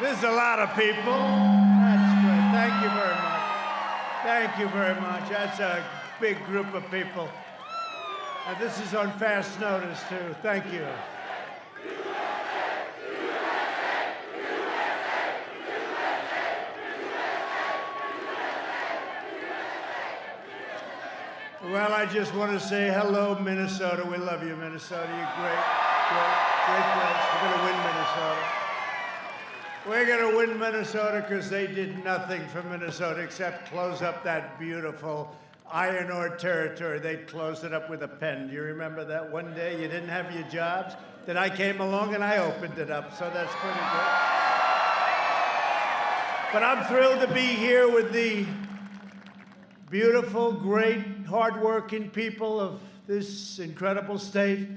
There's a lot of people. That's great. Thank you very much. Thank you very much. That's a big group of people. And this is on fast notice, too. Thank you. Well, I just want to say hello, Minnesota. We love you, Minnesota. You're great, great place. We're going to win Minnesota. We're going to win Minnesota because they did nothing for Minnesota except close up that beautiful iron ore territory. They closed it up with a pen. Do you remember that? One day you didn't have your jobs. Then I came along and I opened it up. So that's pretty good. But I'm thrilled to be here with the beautiful, great, hardworking people of this incredible state.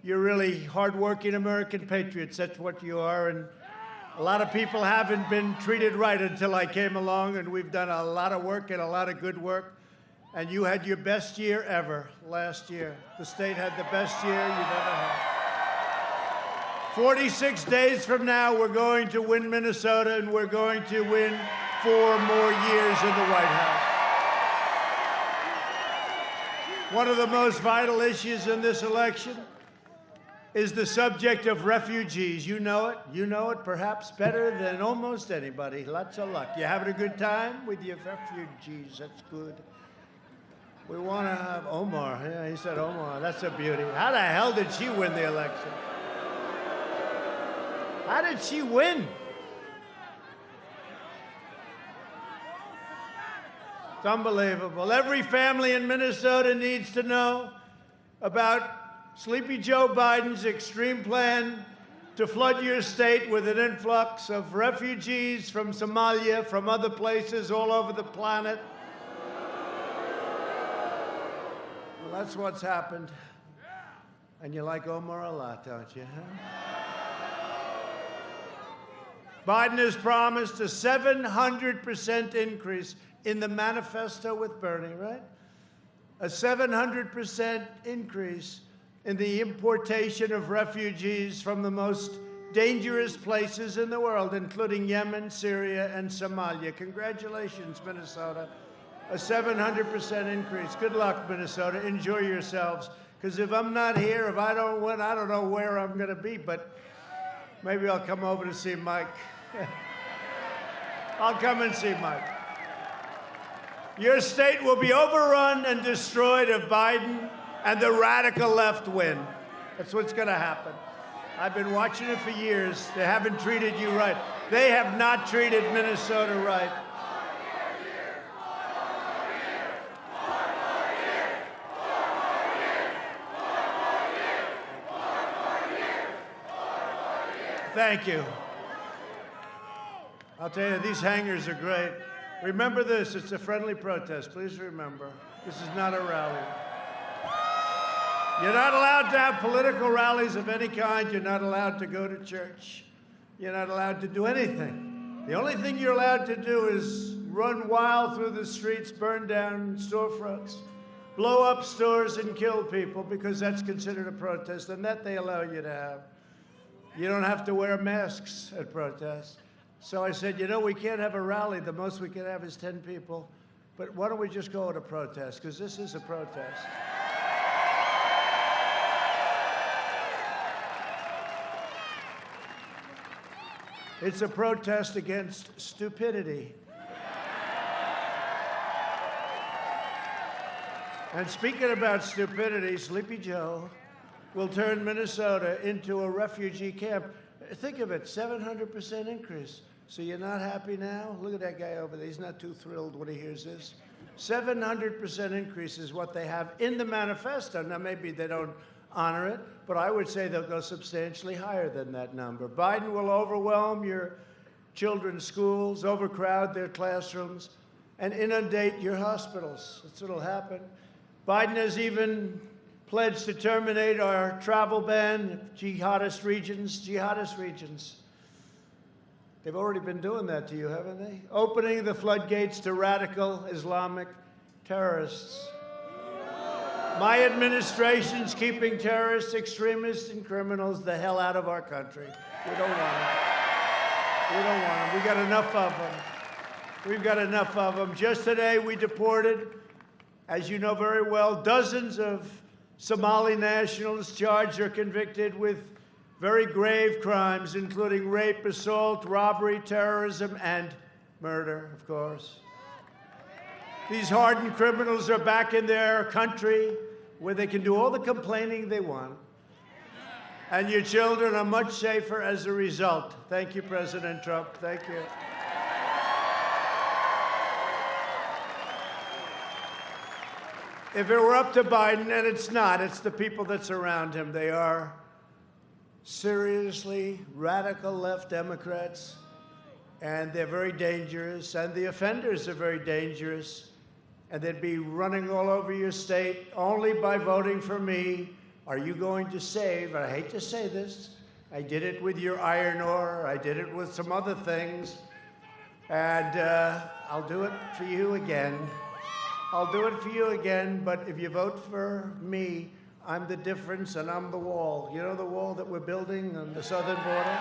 You're really hardworking American patriots. That's what you are. And a lot of people haven't been treated right until I came along, and we've done a lot of work and a lot of good work. And you had your best year ever last year. The state had the best year you've ever had. 46 days from now, we're going to win Minnesota, and we're going to win 4 more years in the White House. One of the most vital issues in this election is the subject of refugees. You know it. You know it perhaps better than almost anybody. Lots of luck. You having a good time with your refugees? That's good. We want to have Omar. Yeah, he said Omar. That's a beauty. How the hell did she win the election? How did she win? It's unbelievable. Every family in Minnesota needs to know about Sleepy Joe Biden's extreme plan to flood your state with an influx of refugees from Somalia, from other places all over the planet. Well, that's what's happened. And you like Omar a lot, don't you, huh? Biden has promised a 700% increase in the manifesto with Bernie, right? A 700% increase in the importation of refugees from the most dangerous places in the world, including Yemen, Syria, and Somalia. Congratulations, Minnesota. A 700% increase. Good luck, Minnesota. Enjoy yourselves. Because if I'm not here, if I don't win, I don't know where I'm going to be, but maybe I'll come over to see Mike. I'll come and see Mike. Your state will be overrun and destroyed if Biden and the radical left win. That's what's going to happen. I've been watching it for years. They haven't treated you right. They have not treated Minnesota right. Thank you. I'll tell you, these hangers are great. Remember this, it's a friendly protest. Please remember, this is not a rally. You're not allowed to have political rallies of any kind. You're not allowed to go to church. You're not allowed to do anything. The only thing you're allowed to do is run wild through the streets, burn down storefronts, blow up stores, and kill people, because that's considered a protest, and that they allow you to have. You don't have to wear masks at protests. So I said, you know, we can't have a rally. The most we can have is 10 people. But why don't we just go to protest? Because this is a protest. It's a protest against stupidity. And speaking about stupidity, Sleepy Joe will turn Minnesota into a refugee camp. Think of it, 700% increase. So you're not happy now? Look at that guy over there. He's not too thrilled when he hears this. 700% increase is what they have in the manifesto. Now, maybe they don't honor it, but I would say they'll go substantially higher than that number. Biden will overwhelm your children's schools, overcrowd their classrooms, and inundate your hospitals. That's what'll happen. Biden has even pledged to terminate our travel ban, jihadist regions. They've already been doing that to you, haven't they? Opening the floodgates to radical Islamic terrorists. My administration's keeping terrorists, extremists, and criminals the hell out of our country. We don't want them. We don't want them. We got enough of them. We've got enough of them. Just today, we deported, as you know very well, dozens of Somali nationals charged or convicted with very grave crimes, including rape, assault, robbery, terrorism, and murder, of course. These hardened criminals are back in their country where they can do all the complaining they want. And your children are much safer as a result. Thank you, President Trump. Thank you. If it were up to Biden, and it's not, it's the people that surround him. They are seriously radical left Democrats, and they're very dangerous, and the offenders are very dangerous, and they'd be running all over your state only by voting for me. Are you going to save, and I hate to say this, I did it with your iron ore, I did it with some other things, and I'll do it for you again. I'll do it for you again, but if you vote for me, I'm the difference and I'm the wall. You know the wall that we're building on the southern border?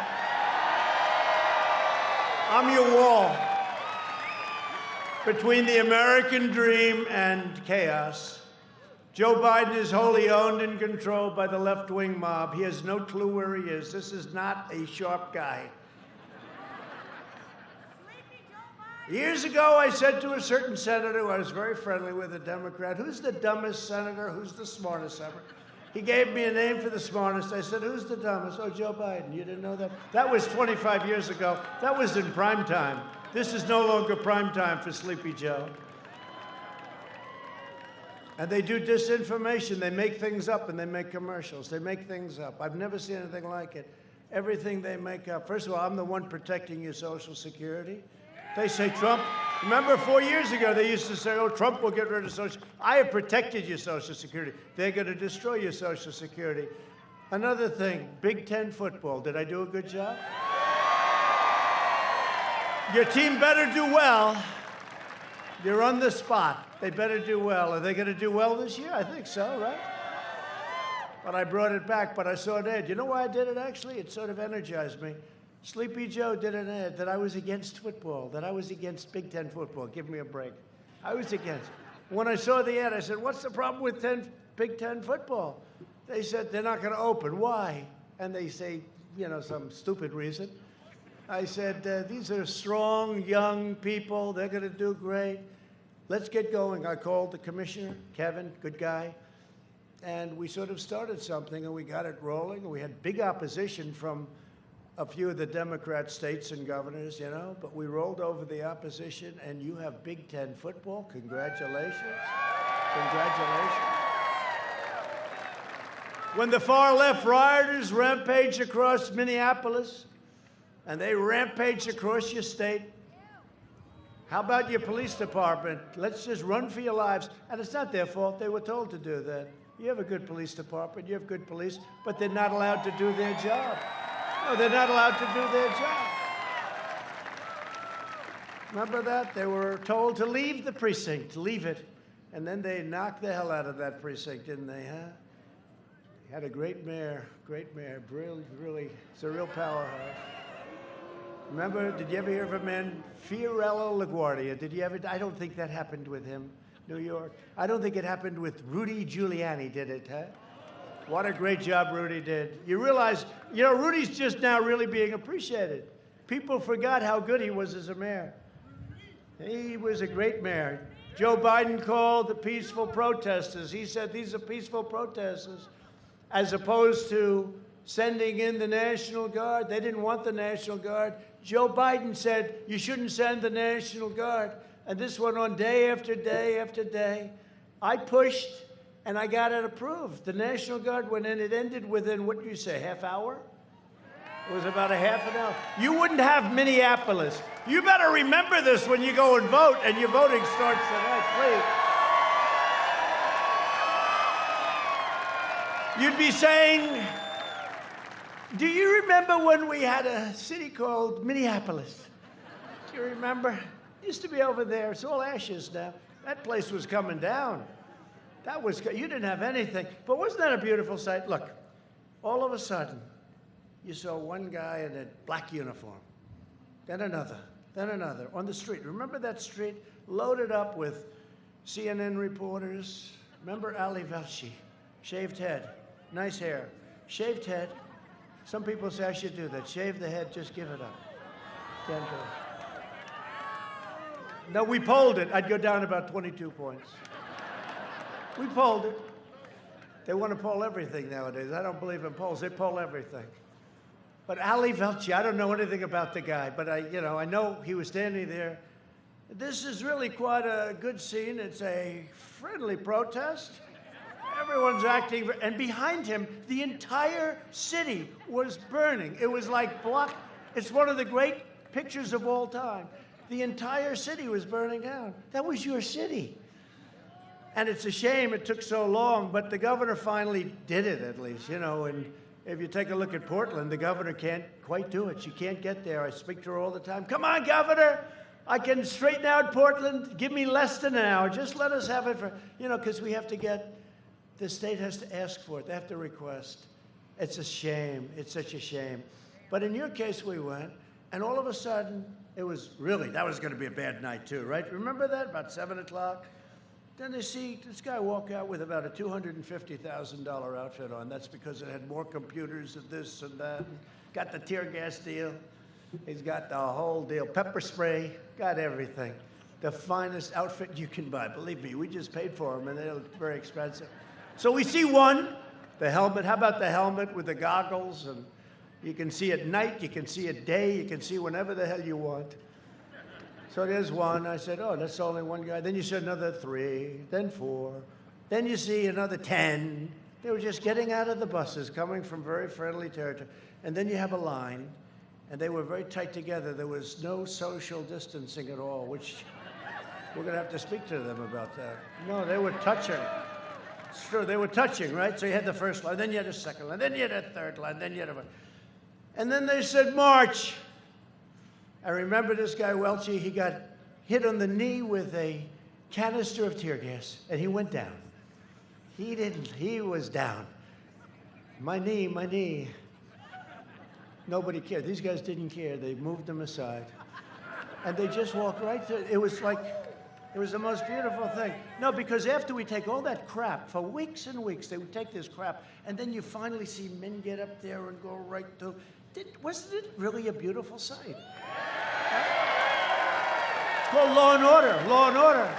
I'm your wall between the American dream and chaos. Joe Biden is wholly owned and controlled by the left-wing mob. He has no clue where he is. This is not a sharp guy. Years ago, I said to a certain senator who I was very friendly with, a Democrat, who's the dumbest senator? Who's the smartest senator? He gave me a name for the smartest. I said, who's the dumbest? Oh, Joe Biden. You didn't know that? That was 25 years ago. That was in prime time. This is no longer prime time for Sleepy Joe. And they do disinformation. They make things up and they make commercials. They make things up. I've never seen anything like it. Everything they make up. First of all, I'm the one protecting your Social Security. They say Trump. Remember 4 years ago, they used to say, oh, Trump will get rid of Social. I have protected your Social Security. They're going to destroy your Social Security. Another thing, Big Ten football. Did I do a good job? Your team better do well. You're on the spot. They better do well. Are they going to do well this year? I think so, right? But I brought it back, but I saw an ad. You know why I did it, actually? It sort of energized me. Sleepy Joe did an ad that I was against football, that I was against Big Ten football. Give me a break. I was against. When I saw the ad, I said, what's the problem with Big Ten football? They said, they're not going to open. Why? And they say, you know, some stupid reason. I said, these are strong, young people. They're going to do great. Let's get going. I called the commissioner, Kevin, good guy. And we sort of started something, and we got it rolling. And we had big opposition from a few of the Democrat states and governors, you know, but we rolled over the opposition, and you have Big Ten football. Congratulations. Congratulations. When the far-left rioters rampaged across Minneapolis, and they rampaged across your state, how about your police department? Let's just run for your lives. And it's not their fault. They were told to do that. You have a good police department. You have good police, but they're not allowed to do their job. No, they're not allowed to do their job. Remember that? They were told to leave the precinct, leave it. And then they knocked the hell out of that precinct, didn't they, huh? Had a great mayor, really, it's a real powerhouse. Remember, did you ever hear of a man, Fiorello LaGuardia? Did you ever? I don't think that happened with him, New York. I don't think it happened with Rudy Giuliani, did it, huh? What a great job Rudy did. You realize, you know, Rudy's just now really being appreciated. People forgot how good he was as a mayor. He was a great mayor. Joe Biden called the peaceful protesters. He said these are peaceful protesters, as opposed to sending in the National Guard. They didn't want the National Guard. Joe Biden said, you shouldn't send the National Guard. And this went on day after day after day. I pushed, and I got it approved. The National Guard went in. It ended within, what do you say, half hour? It was about a half an hour. You wouldn't have Minneapolis. You better remember this when you go and vote, and your voting starts tonight, please. You'd be saying, do you remember when we had a city called Minneapolis? Do you remember? It used to be over there. It's all ashes now. That place was coming down. That was, you didn't have anything. But wasn't that a beautiful sight? Look, all of a sudden, you saw one guy in a black uniform. then another, on the street. Remember that street? Loaded up with CNN reporters. Remember Ali Velshi? Shaved head, nice hair, shaved head. Some people say I should do that. Shave the head, just give it up. Can't do it. No, we polled it. I'd go down about 22 points. We polled it. They want to poll everything nowadays. I don't believe in polls. They poll everything. But Ali Velshi, I don't know anything about the guy, but I know he was standing there. This is really quite a good scene. It's a friendly protest. Everyone's acting, and behind him, the entire city was burning. It was like it's one of the great pictures of all time. The entire city was burning down. That was your city. And it's a shame it took so long, but the governor finally did it, at least, and if you take a look at Portland, the governor can't quite do it. She can't get there. I speak to her all the time. Come on, governor. I can straighten out Portland. Give me less than an hour. Just let us have it for, because we have to the state has to ask for it. They have to request. It's a shame. It's such a shame. But in your case, we went, and all of a sudden, that was going to be a bad night too, right? Remember that? About 7 o'clock? Then they see this guy walk out with about a $250,000 outfit on. That's because it had more computers and this and that. Got the tear gas deal. He's got the whole deal. Pepper spray. Got everything. The finest outfit you can buy. Believe me, we just paid for them, and they're very expensive. So we see one, the helmet. How about the helmet with the goggles? And you can see at night, you can see at day, you can see whenever the hell you want. So there's one. I said, oh, that's only one guy. Then you see another 3, then 4. Then you see another 10. They were just getting out of the buses, coming from very friendly territory. And then you have a line, and they were very tight together. There was no social distancing at all, which we're going to have to speak to them about that. No, they were touching. It's true, they were touching, right? So you had the first line, then you had a second line, then you had a third line, then you had and then they said, march. I remember this guy, Welchie, he got hit on the knee with a canister of tear gas, and he went down. He was down. My knee. Nobody cared. These guys didn't care. They moved them aside. And they just walked right through. It was the most beautiful thing. No, because after we take all that crap, for weeks and weeks, they would take this crap, and then you finally see men get up there and go right through. Wasn't it really a beautiful sight? It's called law and order.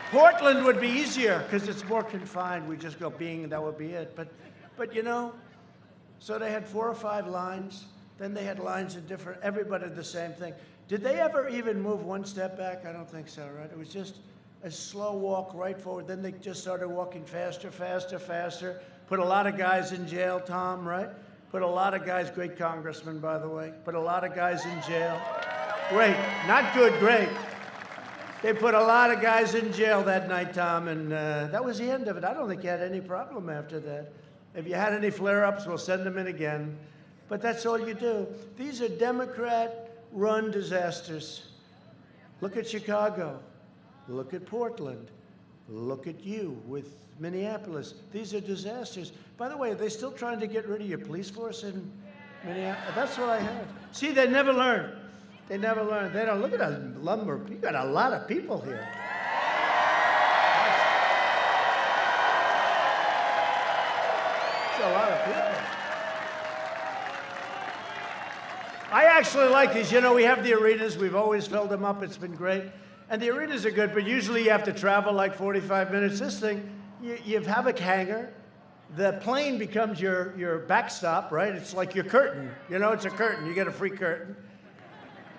Portland would be easier because it's more confined. We just go that would be it. But so they had 4 or 5 lines. Then they had lines of different, everybody did the same thing. Did they ever even move one step back? I don't think so, right? It was just a slow walk right forward. Then they just started walking faster. Put a lot of guys in jail, Tom, right? Put a lot of guys, great congressman, by the way. Put a lot of guys in jail. Great, not good, great. They put a lot of guys in jail that night, Tom, and that was the end of it. I don't think you had any problem after that. If you had any flare-ups, we'll send them in again. But that's all you do. These are Democrat-run disasters. Look at Chicago. Look at Portland. Look at you with Minneapolis. These are disasters. By the way, are they still trying to get rid of your police force in Minneapolis? That's what I heard. See, they never learn. They never learn. They don't. Look at that lumber. You got a lot of people here. It's a lot of people. I actually like these. We have the arenas. We've always filled them up. It's been great. And the arenas are good, but usually you have to travel like 45 minutes. This thing, you have a hangar. The plane becomes your backstop, right? It's like your curtain. It's a curtain. You get a free curtain.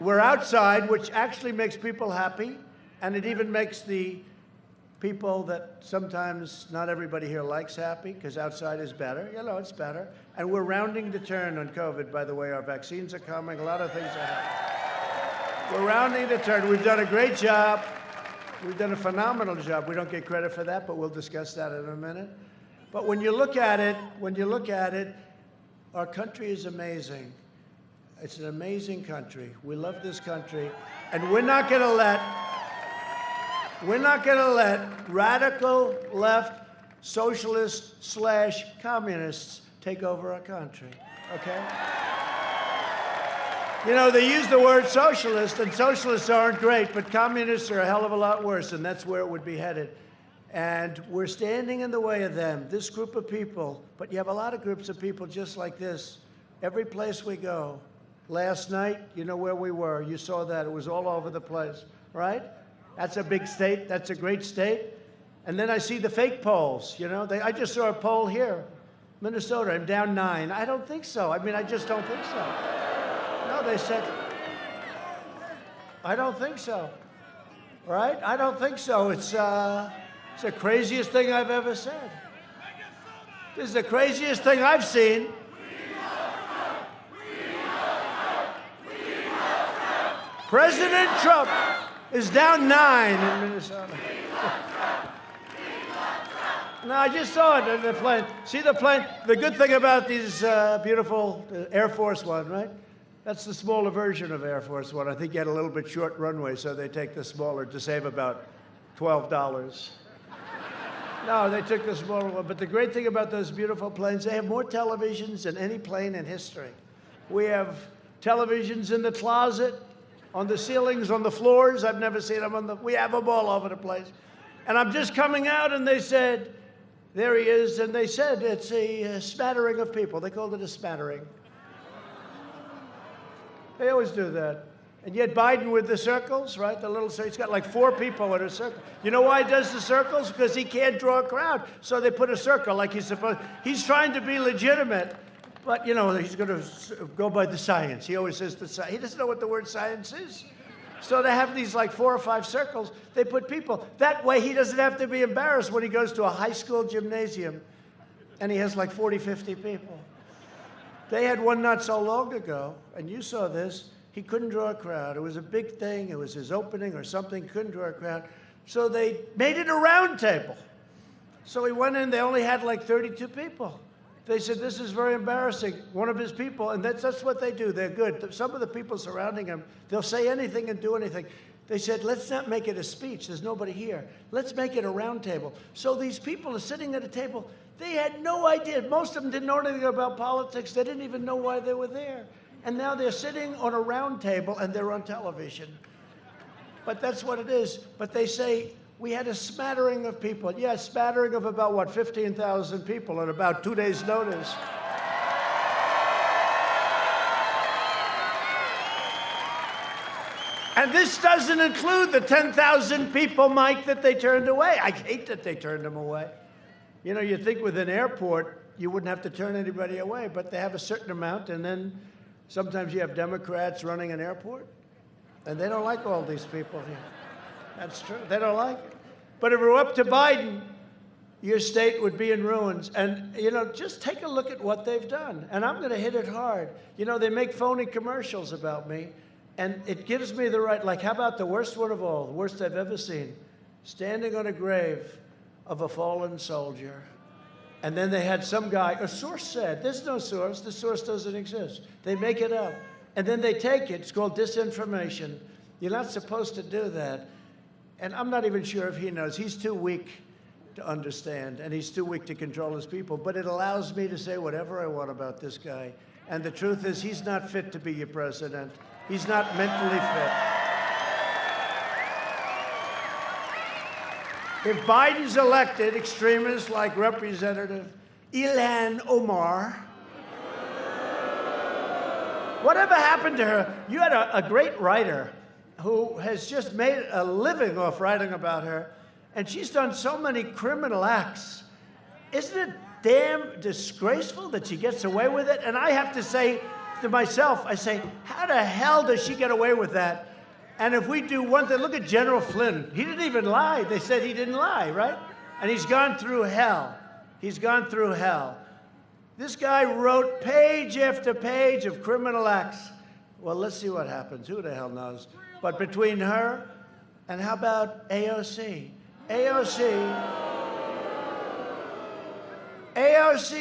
We're outside, which actually makes people happy, and it even makes the people that sometimes not everybody here likes happy, because outside is better. It's better. And we're rounding the turn on COVID, by the way. Our vaccines are coming. A lot of things are happening. We're rounding the turn. We've done a great job. We've done a phenomenal job. We don't get credit for that, but we'll discuss that in a minute. But when you look at it, our country is amazing. It's an amazing country. We love this country. And we're not going to let radical left socialists / communists take over our country. Okay? You know, they use the word socialist, and socialists aren't great, but communists are a hell of a lot worse, and that's where it would be headed. And we're standing in the way of them, this group of people. But you have a lot of groups of people just like this. Every place we go. Last night, you know where we were. You saw that. It was all over the place, right? That's a big state. That's a great state. And then I see the fake polls, you know. I just saw a poll here. Minnesota, I'm down 9. I don't think so. I mean, I just don't think so. No, they said, I don't think so. Right? I don't think so. It's the craziest thing I've ever said. This is the craziest thing I've seen. President Trump is down 9 in Minnesota. No, I just saw it in the plane. See the plane? The good thing about these beautiful Air Force One, right? That's the smaller version of Air Force One. I think you had a little bit short runway, so they take the smaller to save about $12. No, they took the smaller one. But the great thing about those beautiful planes, they have more televisions than any plane in history. We have televisions in the closet, on the ceilings, on the floors. I've never seen them we have them all over the place. And I'm just coming out, and they said, there he is, and they said it's a smattering of people. They called it a smattering. They always do that. And yet Biden with the circles, right? The little circle, he's got like 4 people in a circle. You know why he does the circles? Because he can't draw a crowd. So they put a circle like he's supposed. He's trying to be legitimate, but you know, he's going to go by the science. He always says the science. He doesn't know what the word science is. So they have these like 4 or 5 circles. They put people. That way he doesn't have to be embarrassed when he goes to a high school gymnasium and he has like 40, 50 people. They had one not so long ago, and you saw this. He couldn't draw a crowd. It was a big thing. It was his opening or something. Couldn't draw a crowd. So they made it a round table. So he went in. They only had like 32 people. They said, this is very embarrassing. One of his people, and that's what they do. They're good. Some of the people surrounding him, they'll say anything and do anything. They said, let's not make it a speech. There's nobody here. Let's make it a round table. So these people are sitting at a table. They had no idea. Most of them didn't know anything about politics. They didn't even know why they were there. And now they're sitting on a round table, and they're on television. But that's what it is. But they say, we had a smattering of people. Yeah, a smattering of about, what, 15,000 people at about 2 days' notice. And this doesn't include the 10,000 people, Mike, that they turned away. I hate that they turned them away. You know, you'd think with an airport, you wouldn't have to turn anybody away, but they have a certain amount, and then sometimes you have Democrats running an airport, and they don't like all these people here. That's true. They don't like it. But if it were up to Biden, your state would be in ruins. And, you know, just take a look at what they've done. And I'm going to hit it hard. You know, they make phony commercials about me, and it gives me the right, like, how about the worst one of all, the worst I've ever seen, standing on a grave of a fallen soldier. And then they had some guy, a source said, there's no source, the source doesn't exist. They make it up. And then they take it, it's called disinformation. You're not supposed to do that. And I'm not even sure if he knows. He's too weak to understand, and he's too weak to control his people. But it allows me to say whatever I want about this guy. And the truth is, he's not fit to be your president. He's not mentally fit. If Biden's elected, extremists like Representative Ilhan Omar, whatever happened to her? You had a great writer who has just made a living off writing about her, and she's done so many criminal acts. Isn't it damn disgraceful that she gets away with it? And I have to say to myself, I say, how the hell does she get away with that? And if we do one thing, look at General Flynn. He didn't even lie. They said he didn't lie, right? And he's gone through hell. He's gone through hell. This guy wrote page after page of criminal acts. Well, let's see what happens. Who the hell knows? But between her and how about AOC? AOC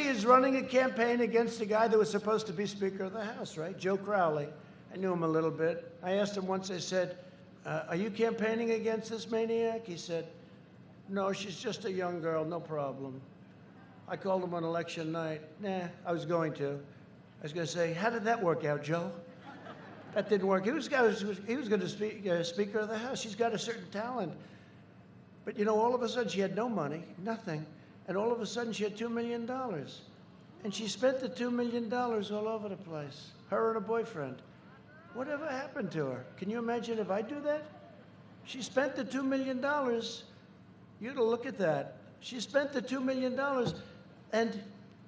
is running a campaign against the guy that was supposed to be Speaker of the House, right? Joe Crowley. I knew him a little bit. I asked him once, I said, are you campaigning against this maniac? He said, no, she's just a young girl, no problem. I called him on election night. Nah, I was going to say, how did that work out, Joe? That didn't work. He was going to be Speaker of the House. She's got a certain talent. But, you know, all of a sudden she had no money, nothing. And all of a sudden she had $2 million. And she spent the $2 million all over the place, her and her boyfriend. Whatever happened to her? Can you imagine if I do that? She spent the $2 million. You got to look at that. She spent the $2 million. And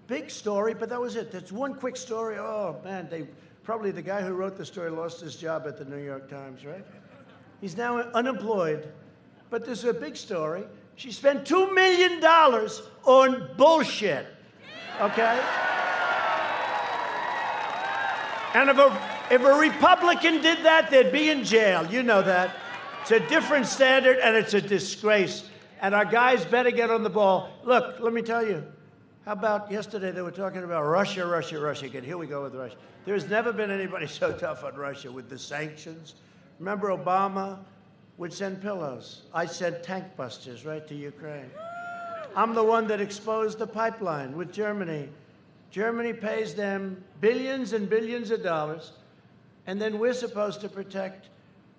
big story, but that was it. That's one quick story. Oh, man, probably the guy who wrote the story lost his job at the New York Times, right? He's now unemployed. But there's a big story. She spent $2 million on bullshit, okay? And if a Republican did that, they'd be in jail. You know that. It's a different standard, and it's a disgrace. And our guys better get on the ball. Look, let me tell you. How about yesterday they were talking about Russia, Russia, Russia again. Here we go with Russia. There's never been anybody so tough on Russia with the sanctions. Remember Obama would send pillows. I sent tank busters right to Ukraine. I'm the one that exposed the pipeline with Germany. Germany pays them billions and billions of dollars, and then we're supposed to protect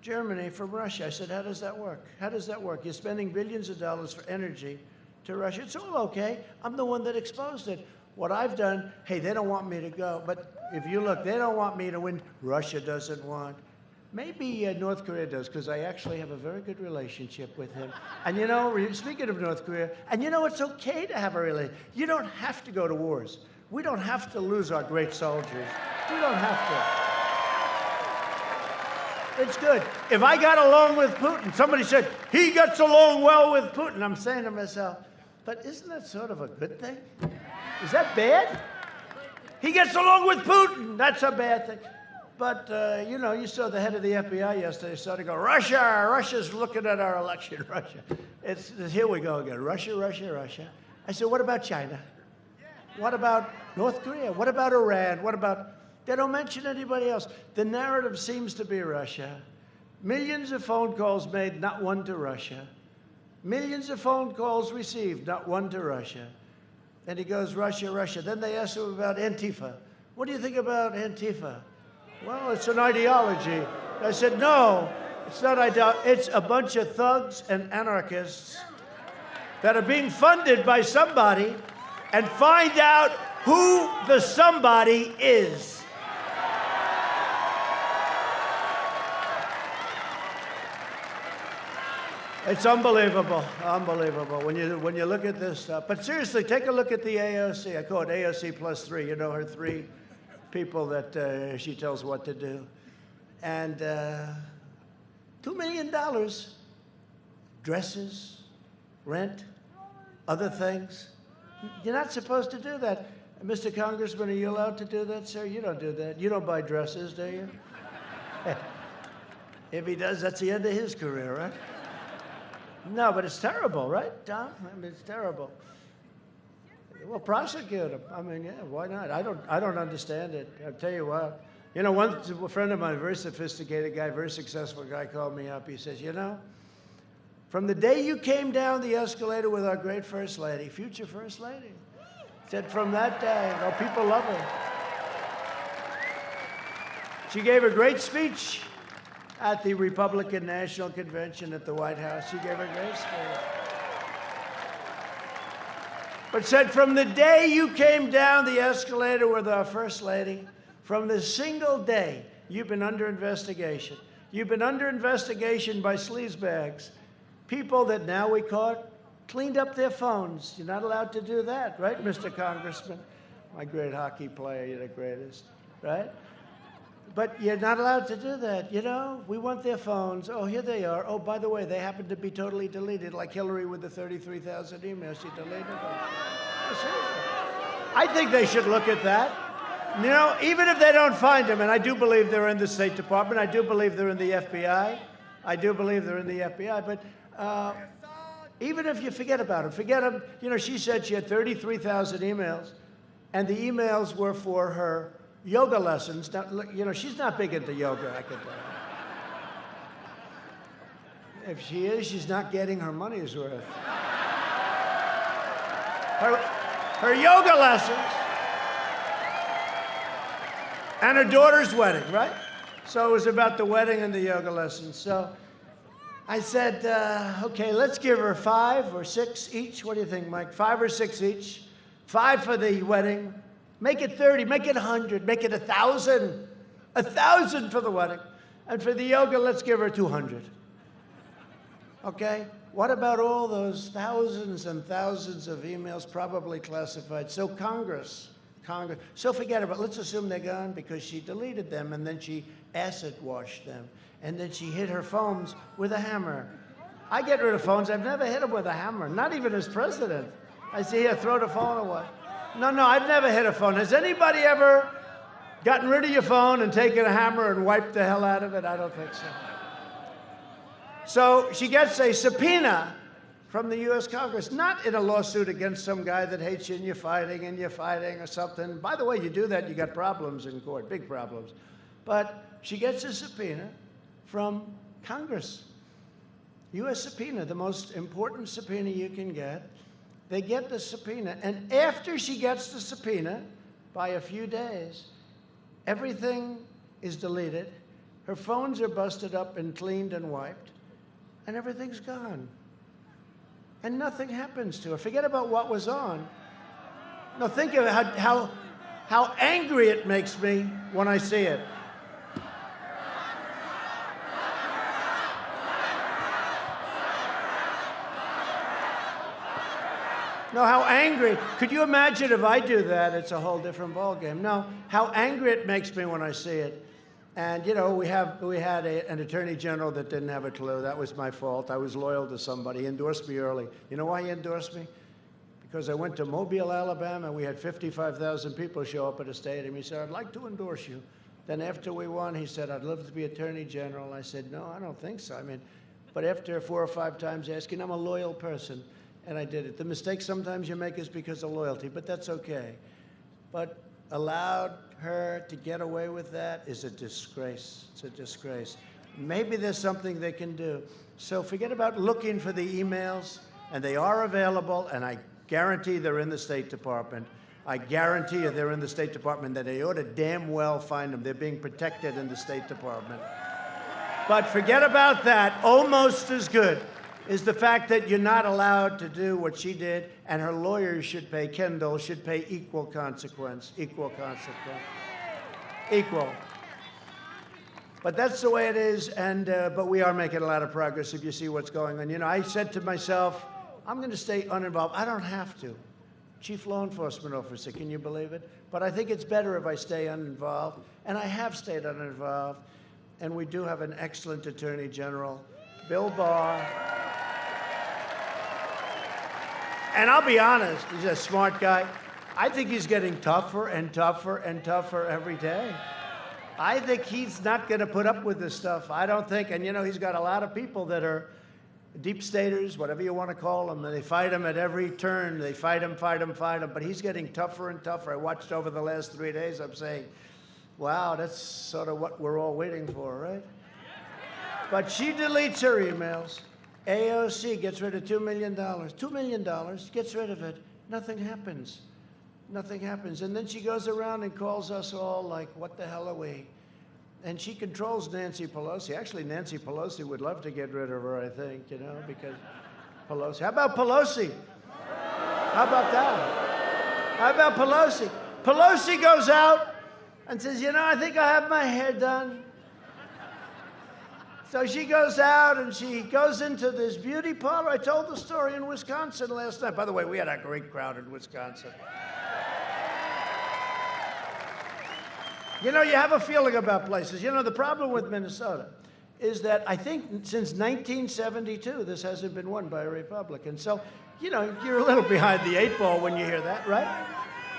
Germany from Russia. I said, how does that work? How does that work? You're spending billions of dollars for energy to Russia. It's all okay. I'm the one that exposed it. What I've done, hey, they don't want me to go. But if you look, they don't want me to win. Russia doesn't want. Maybe North Korea does, because I actually have a very good relationship with him. And you know, speaking of North Korea, and you know, it's okay to have a relationship. You don't have to go to wars. We don't have to lose our great soldiers. We don't have to. It's good. If I got along with Putin, somebody said, he gets along well with Putin. I'm saying to myself, but isn't that sort of a good thing? Is that bad? He gets along with Putin. That's a bad thing. But, you know, you saw the head of the FBI yesterday started to go, Russia, Russia's looking at our election, Russia. It's here we go again, Russia, Russia, Russia. I said, what about China? What about North Korea? What about Iran? What about, they don't mention anybody else. The narrative seems to be Russia. Millions of phone calls made, not one to Russia. Millions of phone calls received, not one to Russia. And he goes, Russia, Russia. Then they asked him about Antifa. What do you think about Antifa? Well, it's an ideology. I said, no, it's not ideology. It's a bunch of thugs and anarchists that are being funded by somebody, and find out who the somebody is. It's unbelievable, unbelievable when you look at this stuff. But seriously, take a look at the AOC. I call it AOC plus 3. You know, her 3 people that she tells what to do. And $2 million, dresses, rent, other things. You're not supposed to do that. Mr. Congressman, are you allowed to do that, sir? You don't do that. You don't buy dresses, do you? If he does, that's the end of his career, right? No, but it's terrible, right, Tom? I mean, it's terrible. Well, prosecute him. I mean, yeah, why not? I don't understand it. I'll tell you what. You know, a friend of mine, a very sophisticated guy, very successful guy, called me up. He says, you know, from the day you came down the escalator with our great First Lady, future First Lady, said from that day, oh, people love her. She gave a great speech at the Republican National Convention at the White House. She gave a great speech. But said, from the day you came down the escalator with our First Lady, from the single day, you've been under investigation. You've been under investigation by sleazebags, people that now we caught cleaned up their phones. You're not allowed to do that, right, Mr. Congressman? My great hockey player, you're the greatest, right? But you're not allowed to do that, you know? We want their phones. Oh, here they are. Oh, by the way, they happen to be totally deleted, like Hillary with the 33,000 emails. She deleted them. I think they should look at that. You know, even if they don't find them, and I do believe they're in the State Department, I do believe they're in the FBI, but even if you forget about them, you know, she said she had 33,000 emails, and the emails were for her yoga lessons. Now, you know, she's not big into yoga, I can tell you. If she is, she's not getting her money's worth. Her yoga lessons and her daughter's wedding, right? So it was about the wedding and the yoga lessons. So I said, okay, let's give her 5 or 6 each. What do you think, Mike? 5 or 6 each. 5 for the wedding. Make it 30, make it 100, make it 1,000. 1,000 for the wedding. And for the yoga, let's give her 200. Okay? What about all those thousands and thousands of emails, probably classified? So Congress, so forget about it. Let's assume they're gone because she deleted them and then she acid washed them. And then she hit her phones with a hammer. I get rid of phones. I've never hit them with a hammer, not even as president. I say, here, throw the phone away. No, I've never hit a phone. Has anybody ever gotten rid of your phone and taken a hammer and wiped the hell out of it? I don't think so. So she gets a subpoena from the U.S. Congress, not in a lawsuit against some guy that hates you and you're fighting or something. By the way, you do that, you got problems in court, big problems. But she gets a subpoena from Congress. U.S. subpoena, the most important subpoena you can get. They get the subpoena, and after she gets the subpoena, by a few days, everything is deleted. Her phones are busted up and cleaned and wiped, and everything's gone. And nothing happens to her. Forget about what was on. No, think of how angry it makes me when I see it. No, how angry. Could you imagine if I do that? It's a whole different ballgame. No, how angry it makes me when I see it. And, you know, we had an attorney general that didn't have a clue. That was my fault. I was loyal to somebody. He endorsed me early. You know why he endorsed me? Because I went to Mobile, Alabama. We had 55,000 people show up at a stadium. He said, I'd like to endorse you. Then after we won, he said, I'd love to be attorney general. I said, no, I don't think so. I mean, but after 4 or 5 times asking, I'm a loyal person. And I did it. The mistake sometimes you make is because of loyalty, but that's okay. But allowed her to get away with that is a disgrace. It's a disgrace. Maybe there's something they can do. So forget about looking for the emails, and they are available, and I guarantee they're in the State Department. I guarantee you they're in the State Department, that they ought to damn well find them. They're being protected in the State Department. But forget about that. Almost as good is the fact that you're not allowed to do what she did, and her lawyers should pay, Kendall should pay equal consequence. Equal consequence. Equal. But that's the way it is, and but we are making a lot of progress if you see what's going on. You know, I said to myself, I'm going to stay uninvolved. I don't have to. Chief law enforcement officer, can you believe it? But I think it's better if I stay uninvolved, and I have stayed uninvolved, and we do have an excellent attorney general, Bill Barr. And I'll be honest, he's a smart guy. I think he's getting tougher and tougher and tougher every day. I think he's not going to put up with this stuff. I don't think. And, you know, he's got a lot of people that are deep staters, whatever you want to call them, and they fight him at every turn. They fight him. But he's getting tougher and tougher. I watched over the last 3 days. I'm saying, wow, that's sort of what we're all waiting for, right? But she deletes her emails. AOC gets rid of $2 million. $2 million, gets rid of it. Nothing happens. Nothing happens. And then she goes around and calls us all like, what the hell are we? And she controls Nancy Pelosi. Actually, Nancy Pelosi would love to get rid of her, I think, you know, because Pelosi. How about Pelosi? How about that? How about Pelosi? Pelosi goes out and says, you know, I think I have my hair done. So she goes out and she goes into this beauty parlor. I told the story in Wisconsin last night. By the way, we had a great crowd in Wisconsin. You know, you have a feeling about places. You know, the problem with Minnesota is that I think since 1972, this hasn't been won by a Republican. So, you know, you're a little behind the 8 ball when you hear that, right?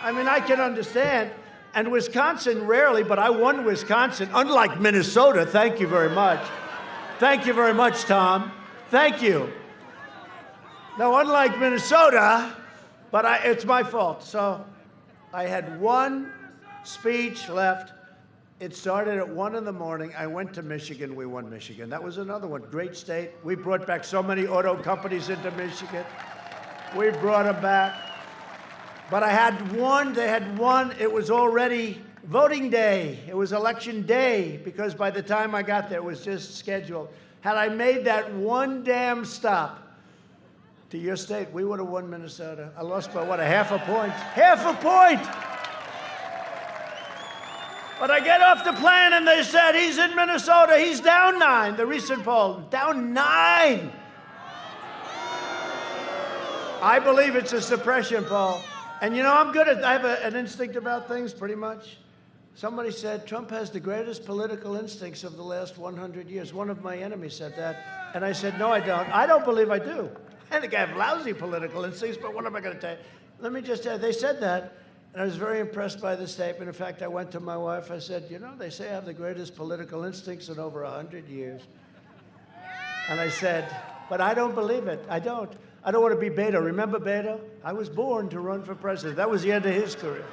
I mean, I can understand. And Wisconsin rarely, but I won Wisconsin, unlike Minnesota. Thank you very much. Thank you very much, Tom. Thank you. Now, unlike Minnesota, but it's my fault. So I had one speech left. It started at 1 in the morning. I went to Michigan. We won Michigan. That was another one. Great state. We brought back so many auto companies into Michigan. We brought them back. But I had one. They had one. It was already Voting day. It was election day because by the time I got there, it was just scheduled. Had I made that one damn stop to your state, we would have won Minnesota. I lost by, what, a half a point? Half a point! But I get off the plane and they said, he's in Minnesota, he's down 9, the recent poll, down 9. I believe it's a suppression poll. And you know, I have an instinct about things, pretty much. Somebody said, Trump has the greatest political instincts of the last 100 years. One of my enemies said that. And I said, no, I don't. I don't believe I do. I think I have lousy political instincts, but what am I going to tell you? Let me just tell you, they said that. And I was very impressed by the statement. In fact, I went to my wife. I said, you know, they say I have the greatest political instincts in over 100 years. And I said, but I don't believe it. I don't. I don't want to be Beto. Remember Beto? I was born to run for president. That was the end of his career.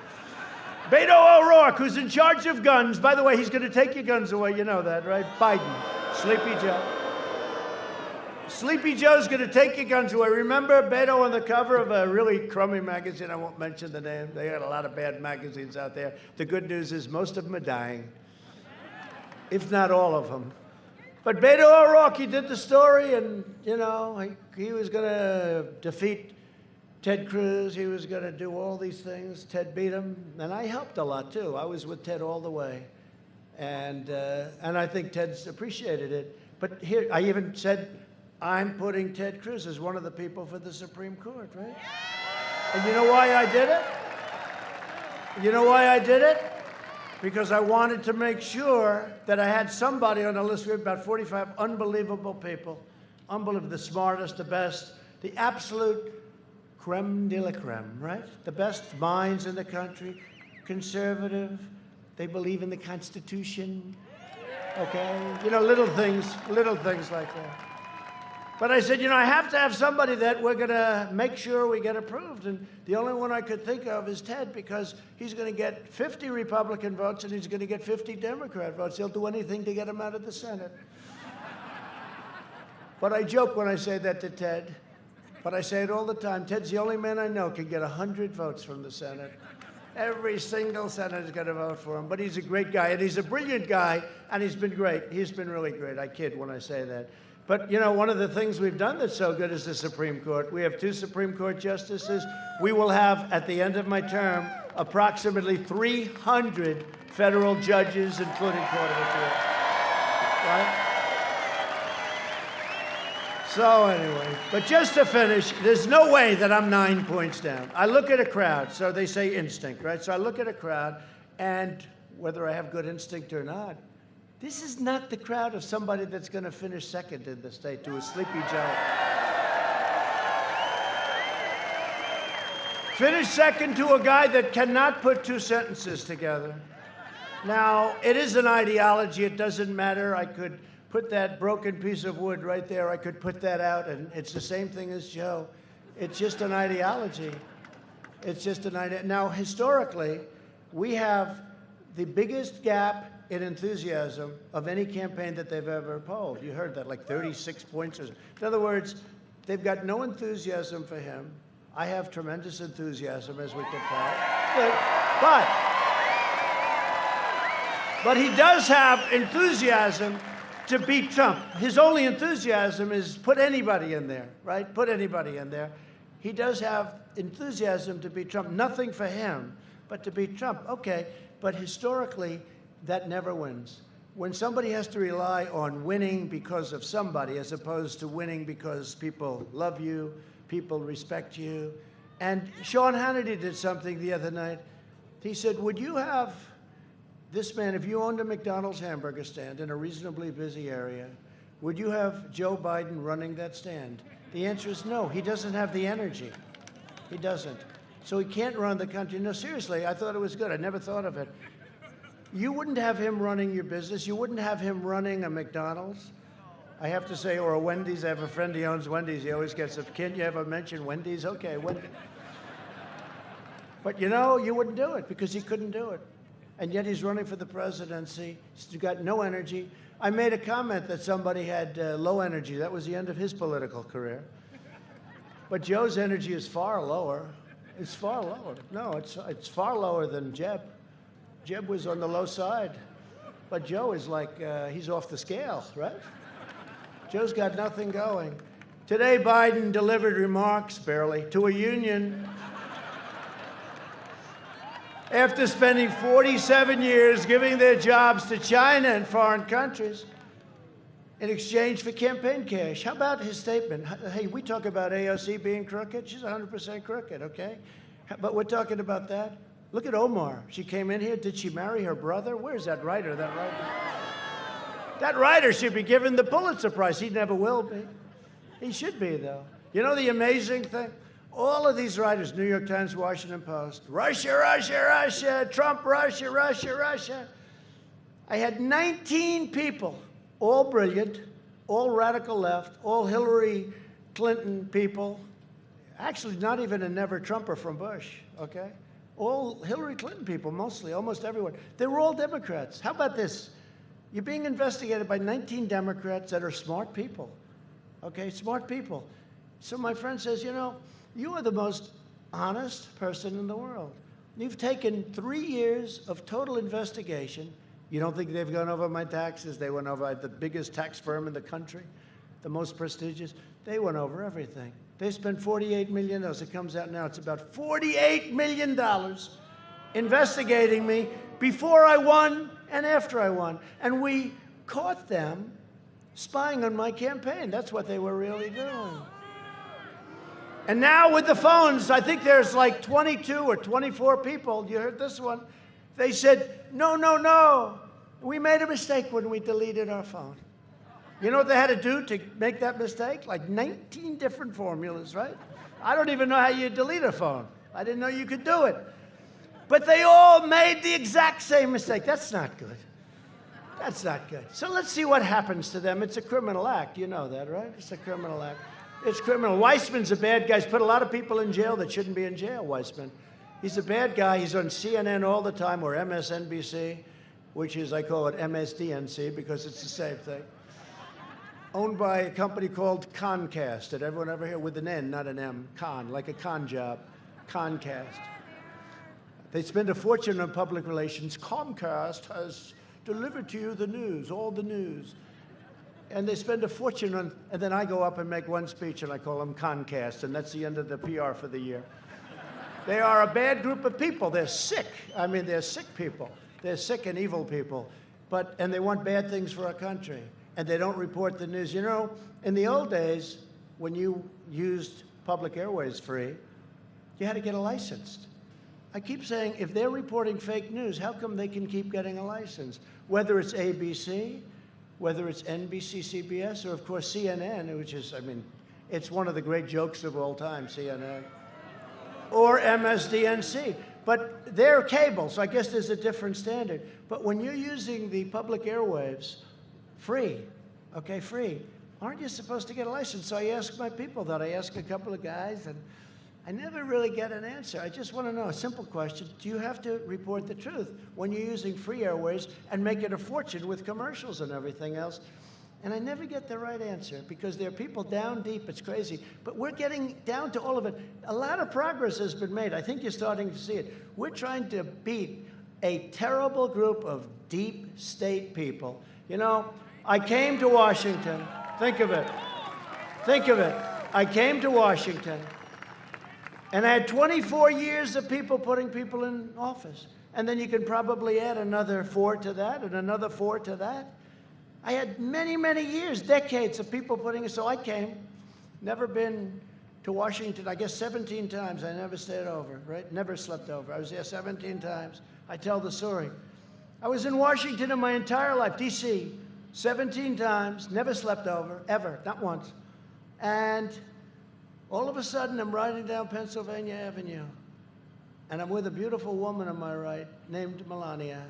Beto O'Rourke, who's in charge of guns. By the way, he's going to take your guns away. You know that, right? Biden. Sleepy Joe. Sleepy Joe's going to take your guns away. Remember Beto on the cover of a really crummy magazine? I won't mention the name. They got a lot of bad magazines out there. The good news is most of them are dying, if not all of them. But Beto O'Rourke, he did the story, and, you know, he was going to defeat Ted Cruz. He was going to do all these things. Ted beat him, and I helped a lot, too. I was with Ted all the way, and I think Ted's appreciated it. But here, I even said, I'm putting Ted Cruz as one of the people for the Supreme Court, right? And you know why I did it? You know why I did it? Because I wanted to make sure that I had somebody on the list. We have about 45 unbelievable people. Unbelievable, the smartest, the best, the absolute creme de la creme, right? The best minds in the country, conservative, they believe in the Constitution, okay? You know, little things like that. But I said, you know, I have to have somebody that we're going to make sure we get approved. And the only one I could think of is Ted, because he's going to get 50 Republican votes and he's going to get 50 Democrat votes. He'll do anything to get him out of the Senate. But I joke when I say that to Ted. But I say it all the time. Ted's the only man I know can get 100 votes from the Senate. Every single senator's going to vote for him. But he's a great guy, and he's a brilliant guy, and he's been great. He's been really great. I kid when I say that. But, you know, one of the things we've done that's so good is the Supreme Court. We have 2 Supreme Court justices. We will have, at the end of my term, approximately 300 federal judges, including Court of Appeals. Right? So anyway, but just to finish, there's no way that I'm 9 points down. I look at a crowd, so they say instinct, right? So I look at a crowd, and whether I have good instinct or not, this is not the crowd of somebody that's going to finish second in the state to a Sleepy Joe. Finish second to a guy that cannot put 2 sentences together. Now, it is an ideology. It doesn't matter. I could put that broken piece of wood right there. I could put that out, and it's the same thing as Joe. It's just an ideology. It's just an idea. Now, historically, we have the biggest gap in enthusiasm of any campaign that they've ever polled. You heard that, like 36 points. In other words, they've got no enthusiasm for him. I have tremendous enthusiasm, as we can tell. But he does have enthusiasm to beat Trump. His only enthusiasm is put anybody in there, right? Put anybody in there. He does have enthusiasm to beat Trump. Nothing for him, but to beat Trump. Okay, but historically, that never wins. When somebody has to rely on winning because of somebody as opposed to winning because people love you, people respect you. And Sean Hannity did something the other night. He said, would you have this man, if you owned a McDonald's hamburger stand in a reasonably busy area, would you have Joe Biden running that stand? The answer is no. He doesn't have the energy. He doesn't. So he can't run the country. No, seriously, I thought it was good. I never thought of it. You wouldn't have him running your business. You wouldn't have him running a McDonald's. I have to say, or a Wendy's. I have a friend, he owns Wendy's. He always gets up, can't you ever mention Wendy's? Okay, Wendy's. But you know, you wouldn't do it because he couldn't do it. And yet he's running for the presidency. He's got no energy. I made a comment that somebody had low energy. That was the end of his political career. But Joe's energy is far lower. It's far lower. No, it's far lower than Jeb. Jeb was on the low side. But Joe is like, he's off the scale, right? Joe's got nothing going. Today, Biden delivered remarks, barely, to a union after spending 47 years giving their jobs to China and foreign countries in exchange for campaign cash. How about his statement? Hey, we talk about AOC being crooked. She's 100% crooked, okay? But we're talking about that. Look at Omar. She came in here. Did she marry her brother? Where's that writer? That writer should be given the Pulitzer Prize. He never will be. He should be, though. You know the amazing thing? All of these writers, New York Times, Washington Post, Russia, Russia, Russia, Trump, Russia, Russia, Russia. I had 19 people, all brilliant, all radical left, all Hillary Clinton people. Actually, not even a never-Trumper from Bush, okay? All Hillary Clinton people, mostly, almost everyone. They were all Democrats. How about this? You're being investigated by 19 Democrats that are smart people, okay? Smart people. So my friend says, you know, you are the most honest person in the world. You've taken 3 years of total investigation. You don't think they've gone over my taxes? They went over the biggest tax firm in the country, the most prestigious. They went over everything. They spent $48 million. It comes out now. It's about $48 million investigating me before I won and after I won. And we caught them spying on my campaign. That's what they were really doing. And now with the phones, I think there's like 22 or 24 people. You heard this one? They said, no, no, no. We made a mistake when we deleted our phone. You know what they had to do to make that mistake? Like 19 different formulas, right? I don't even know how you delete a phone. I didn't know you could do it. But they all made the exact same mistake. That's not good. That's not good. So let's see what happens to them. It's a criminal act. You know that, right? It's a criminal act. It's criminal. Weissman's a bad guy. He's put a lot of people in jail that shouldn't be in jail, Weissman. He's a bad guy. He's on CNN all the time, or MSNBC, which is, I call it MSDNC because it's the same thing. Owned by a company called Concast. Did everyone ever hear? With an N, not an M. Con, like a con job. Concast. They spend a fortune on public relations. Comcast has delivered to you the news, all the news. And they spend a fortune on, and then I go up and make one speech, and I call them Concast, and that's the end of the PR for the year. They are a bad group of people. They're sick. I mean, they're sick people. They're sick and evil people. And they want bad things for our country. And they don't report the news. You know, in the old days, when you used public airways free, you had to get a license. I keep saying, if they're reporting fake news, how come they can keep getting a license? Whether it's ABC, whether it's NBC, CBS, or, of course, CNN, which is, I mean, it's one of the great jokes of all time, CNN, or MSDNC. But they're cable, so I guess there's a different standard. But when you're using the public airwaves free, okay, free, aren't you supposed to get a license? So I ask my people that. I ask a couple of guys, and I never really get an answer. I just want to know a simple question. Do you have to report the truth when you're using free airways and make it a fortune with commercials and everything else? And I never get the right answer because there are people down deep. It's crazy. But we're getting down to all of it. A lot of progress has been made. I think you're starting to see it. We're trying to beat a terrible group of deep state people. You know, I came to Washington. Think of it. Think of it. I came to Washington, and I had 24 years of people putting people in office. And then you can probably add another 4 to that and another 4 to that. I had many, many years, decades of people putting it. So I came, never been to Washington, I guess 17 times. I never stayed over, right? Never slept over. I was there 17 times. I tell the story. I was in Washington in my entire life, D.C., 17 times, never slept over, ever, not once. And all of a sudden, I'm riding down Pennsylvania Avenue, and I'm with a beautiful woman on my right named Melania.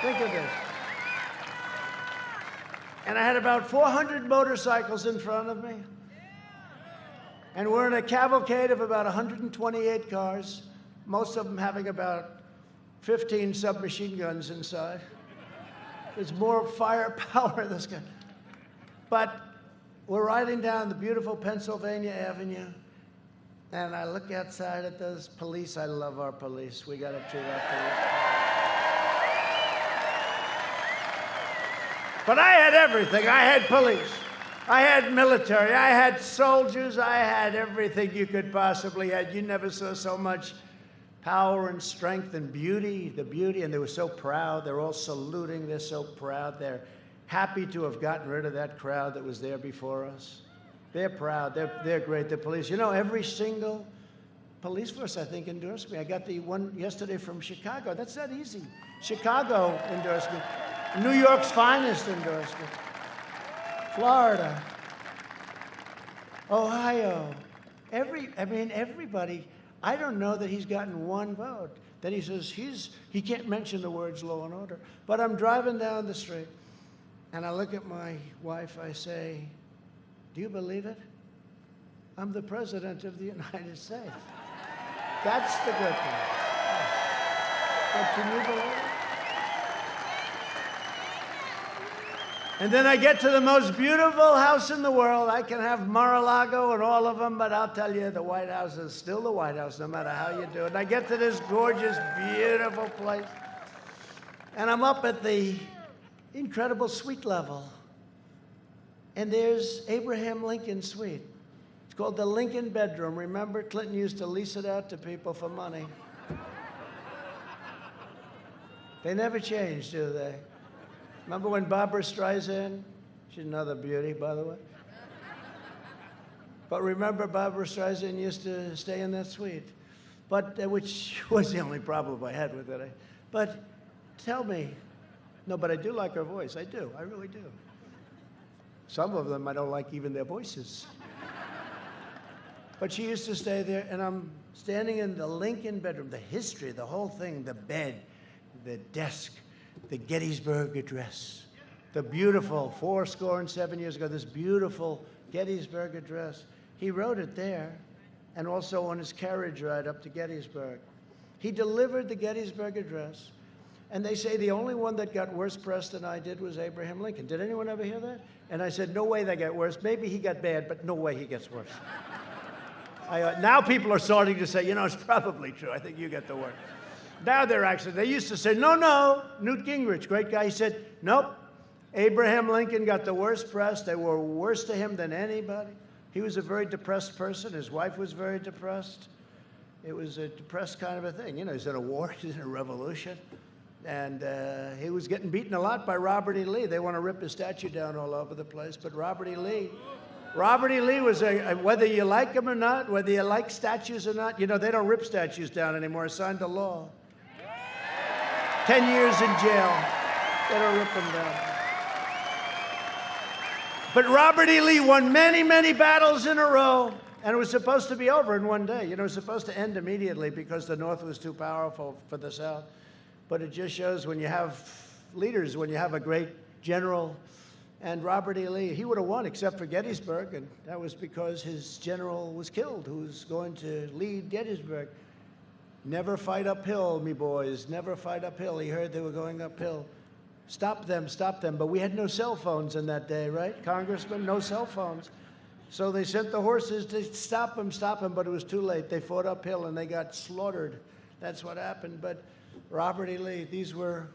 Think of this. And I had about 400 motorcycles in front of me. And we're in a cavalcade of about 128 cars, most of them having about 15 submachine guns inside. There's more firepower in this guy. But we're riding down the beautiful Pennsylvania Avenue, And I look outside at those police. I love our police. We got to treat our police. But I had everything. I had police. I had military. I had soldiers. I had everything you could possibly have. You never saw so much power and strength and beauty, the beauty, and they were so proud. They're all saluting. They're so proud. They're happy to have gotten rid of that crowd that was there before us. They're proud. They're great. The police. You know, every single police force, I think, endorsed me. I got the one yesterday from Chicago. That's not easy. Chicago endorsed me. New York's finest endorsed me. Florida. Ohio. Everybody. I don't know that he's gotten one vote. Then he says he can't mention the words law and order. But I'm driving down the street, and I look at my wife. I say, do you believe it? I'm the President of the United States. That's the good thing. But can you believe it? And then I get to the most beautiful house in the world. I can have Mar-a-Lago and all of them, but I'll tell you, the White House is still the White House, no matter how you do it. And I get to this gorgeous, beautiful place, and I'm up at the incredible suite level. And there's Abraham Lincoln's suite. It's called the Lincoln bedroom. Remember, Clinton used to lease it out to people for money. They never changed, do they? Remember when Barbra Streisand? She's another beauty, by the way. But remember, Barbra Streisand used to stay in that suite, which was the only problem I had with it. But tell me, no, but I do like her voice. I do. I really do. Some of them I don't like even their voices. But she used to stay there, and I'm standing in the Lincoln bedroom, the history, the whole thing, the bed, the desk, the Gettysburg Address, the beautiful 7 years ago, this beautiful Gettysburg Address. He wrote it there, and also on his carriage ride up to Gettysburg. He delivered the Gettysburg Address, and they say the only one that got worse press than I did was Abraham Lincoln. Did anyone ever hear that? And I said, no way they got worse. Maybe he got bad, but no way he gets worse. Now people are starting to say, you know, it's probably true. I think you get the worst. Now they used to say, no, Newt Gingrich, great guy. He said, nope, Abraham Lincoln got the worst press. They were worse to him than anybody. He was a very depressed person. His wife was very depressed. It was a depressed kind of a thing. You know, he's in a war, he's in a revolution. And he was getting beaten a lot by Robert E. Lee. They want to rip his statue down all over the place. But Robert E. Lee was whether you like him or not, whether you like statues or not, you know, they don't rip statues down anymore. It's signed to law. 10 years in jail. They don't rip them down. But Robert E. Lee won many, many battles in a row, and it was supposed to be over in one day. You know, it was supposed to end immediately because the North was too powerful for the South. But it just shows when you have leaders, when you have a great general, and Robert E. Lee, he would have won except for Gettysburg, and that was because his general was killed, who was going to lead Gettysburg. Never fight uphill, me boys, never fight uphill. He heard they were going uphill. Stop them. But we had no cell phones in that day, right, Congressman? No cell phones. So they sent the horses to stop them, but it was too late. They fought uphill and they got slaughtered. That's what happened. But Robert E. Lee, these were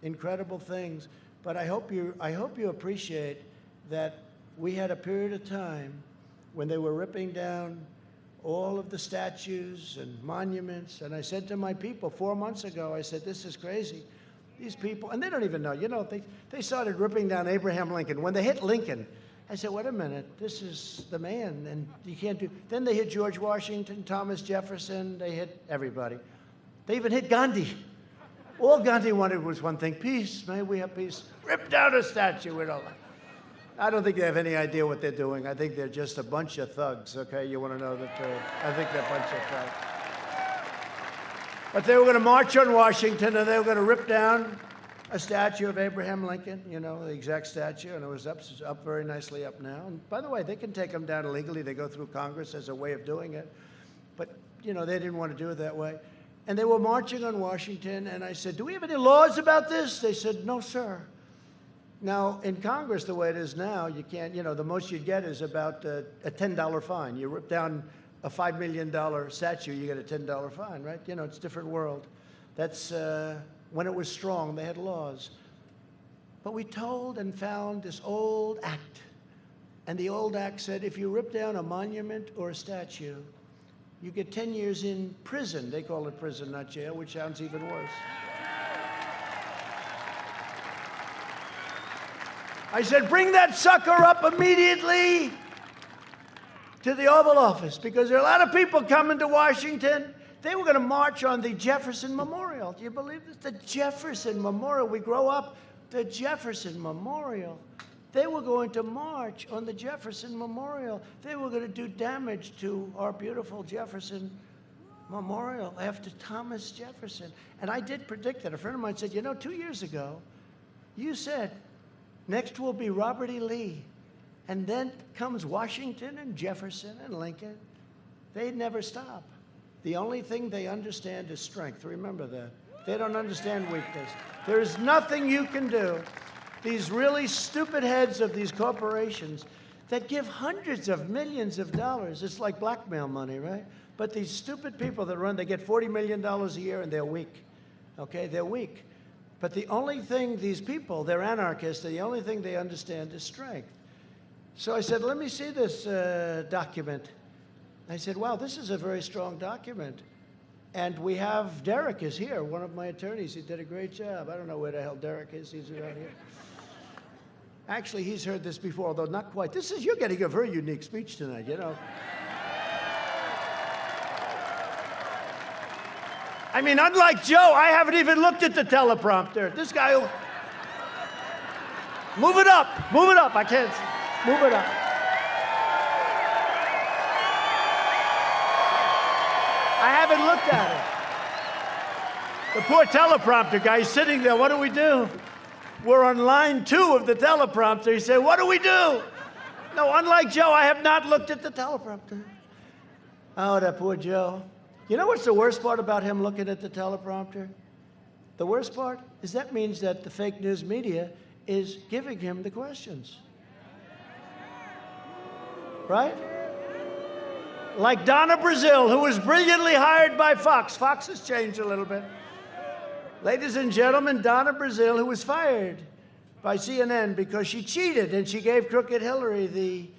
incredible things. But I hope you appreciate that we had a period of time when they were ripping down all of the statues and monuments. And I said to my people 4 months ago, I said, this is crazy. These people, and they don't even know, you know, they started ripping down Abraham Lincoln. When they hit Lincoln, I said, wait a minute, this is the man, and you can't do. Then they hit George Washington, Thomas Jefferson, they hit everybody. They even hit Gandhi. All Gandhi wanted was one thing, peace, may we have peace. Rip down a statue, we don't like. I don't think they have any idea what they're doing. I think they're just a bunch of thugs, okay? You want to know the truth? I think they're a bunch of thugs. But they were going to march on Washington, and they were going to rip down a statue of Abraham Lincoln, you know, the exact statue, and it was up very nicely up now. And by the way, they can take them down illegally. They go through Congress as a way of doing it. But, you know, they didn't want to do it that way. And they were marching on Washington, and I said, do we have any laws about this? They said, no, sir. Now, in Congress, the way it is now, you can't, you know, the most you'd get is about a $10 fine. You rip down a $5 million statue, you get a $10 fine, right? You know, it's a different world. That's when it was strong, they had laws. But we told and found this old act. And the old act said, if you rip down a monument or a statue, you get 10 years in prison. They call it prison, not jail, which sounds even worse. I said, bring that sucker up immediately to the Oval Office, because there are a lot of people coming to Washington. They were going to march on the Jefferson Memorial. Do you believe this? The Jefferson Memorial. We grow up, the Jefferson Memorial. They were going to march on the Jefferson Memorial. They were going to do damage to our beautiful Jefferson Memorial after Thomas Jefferson. And I did predict that. A friend of mine said, you know, 2 years ago, you said, next will be Robert E. Lee. And then comes Washington and Jefferson and Lincoln. They never stop. The only thing they understand is strength. Remember that. They don't understand weakness. There is nothing you can do. These really stupid heads of these corporations that give hundreds of millions of dollars. It's like blackmail money, right? But these stupid people that run, they get $40 million a year and they're weak. Okay, they're weak. But the only thing these people, they're anarchists, the only thing they understand is strength. So I said, let me see this document. I said, wow, this is a very strong document. And we have, Derek is here, one of my attorneys. He did a great job. I don't know where the hell Derek is. He's around here. Actually, he's heard this before, although not quite. You're getting a very unique speech tonight, you know. I mean, unlike Joe, I haven't even looked at the teleprompter. This guy will... Move it up, I can't see. Move it up. I haven't looked at it. The poor teleprompter guy is sitting there. What do we do? We're on line 2 of the teleprompter. He said, what do we do? No, unlike Joe, I have not looked at the teleprompter. Oh, that poor Joe. You know what's the worst part about him looking at the teleprompter? The worst part is that means that the fake news media is giving him the questions. Right? Like Donna Brazile, who was brilliantly hired by Fox. Fox has changed a little bit. Ladies and gentlemen, Donna Brazile, who was fired by CNN because she cheated and she gave Crooked Hillary the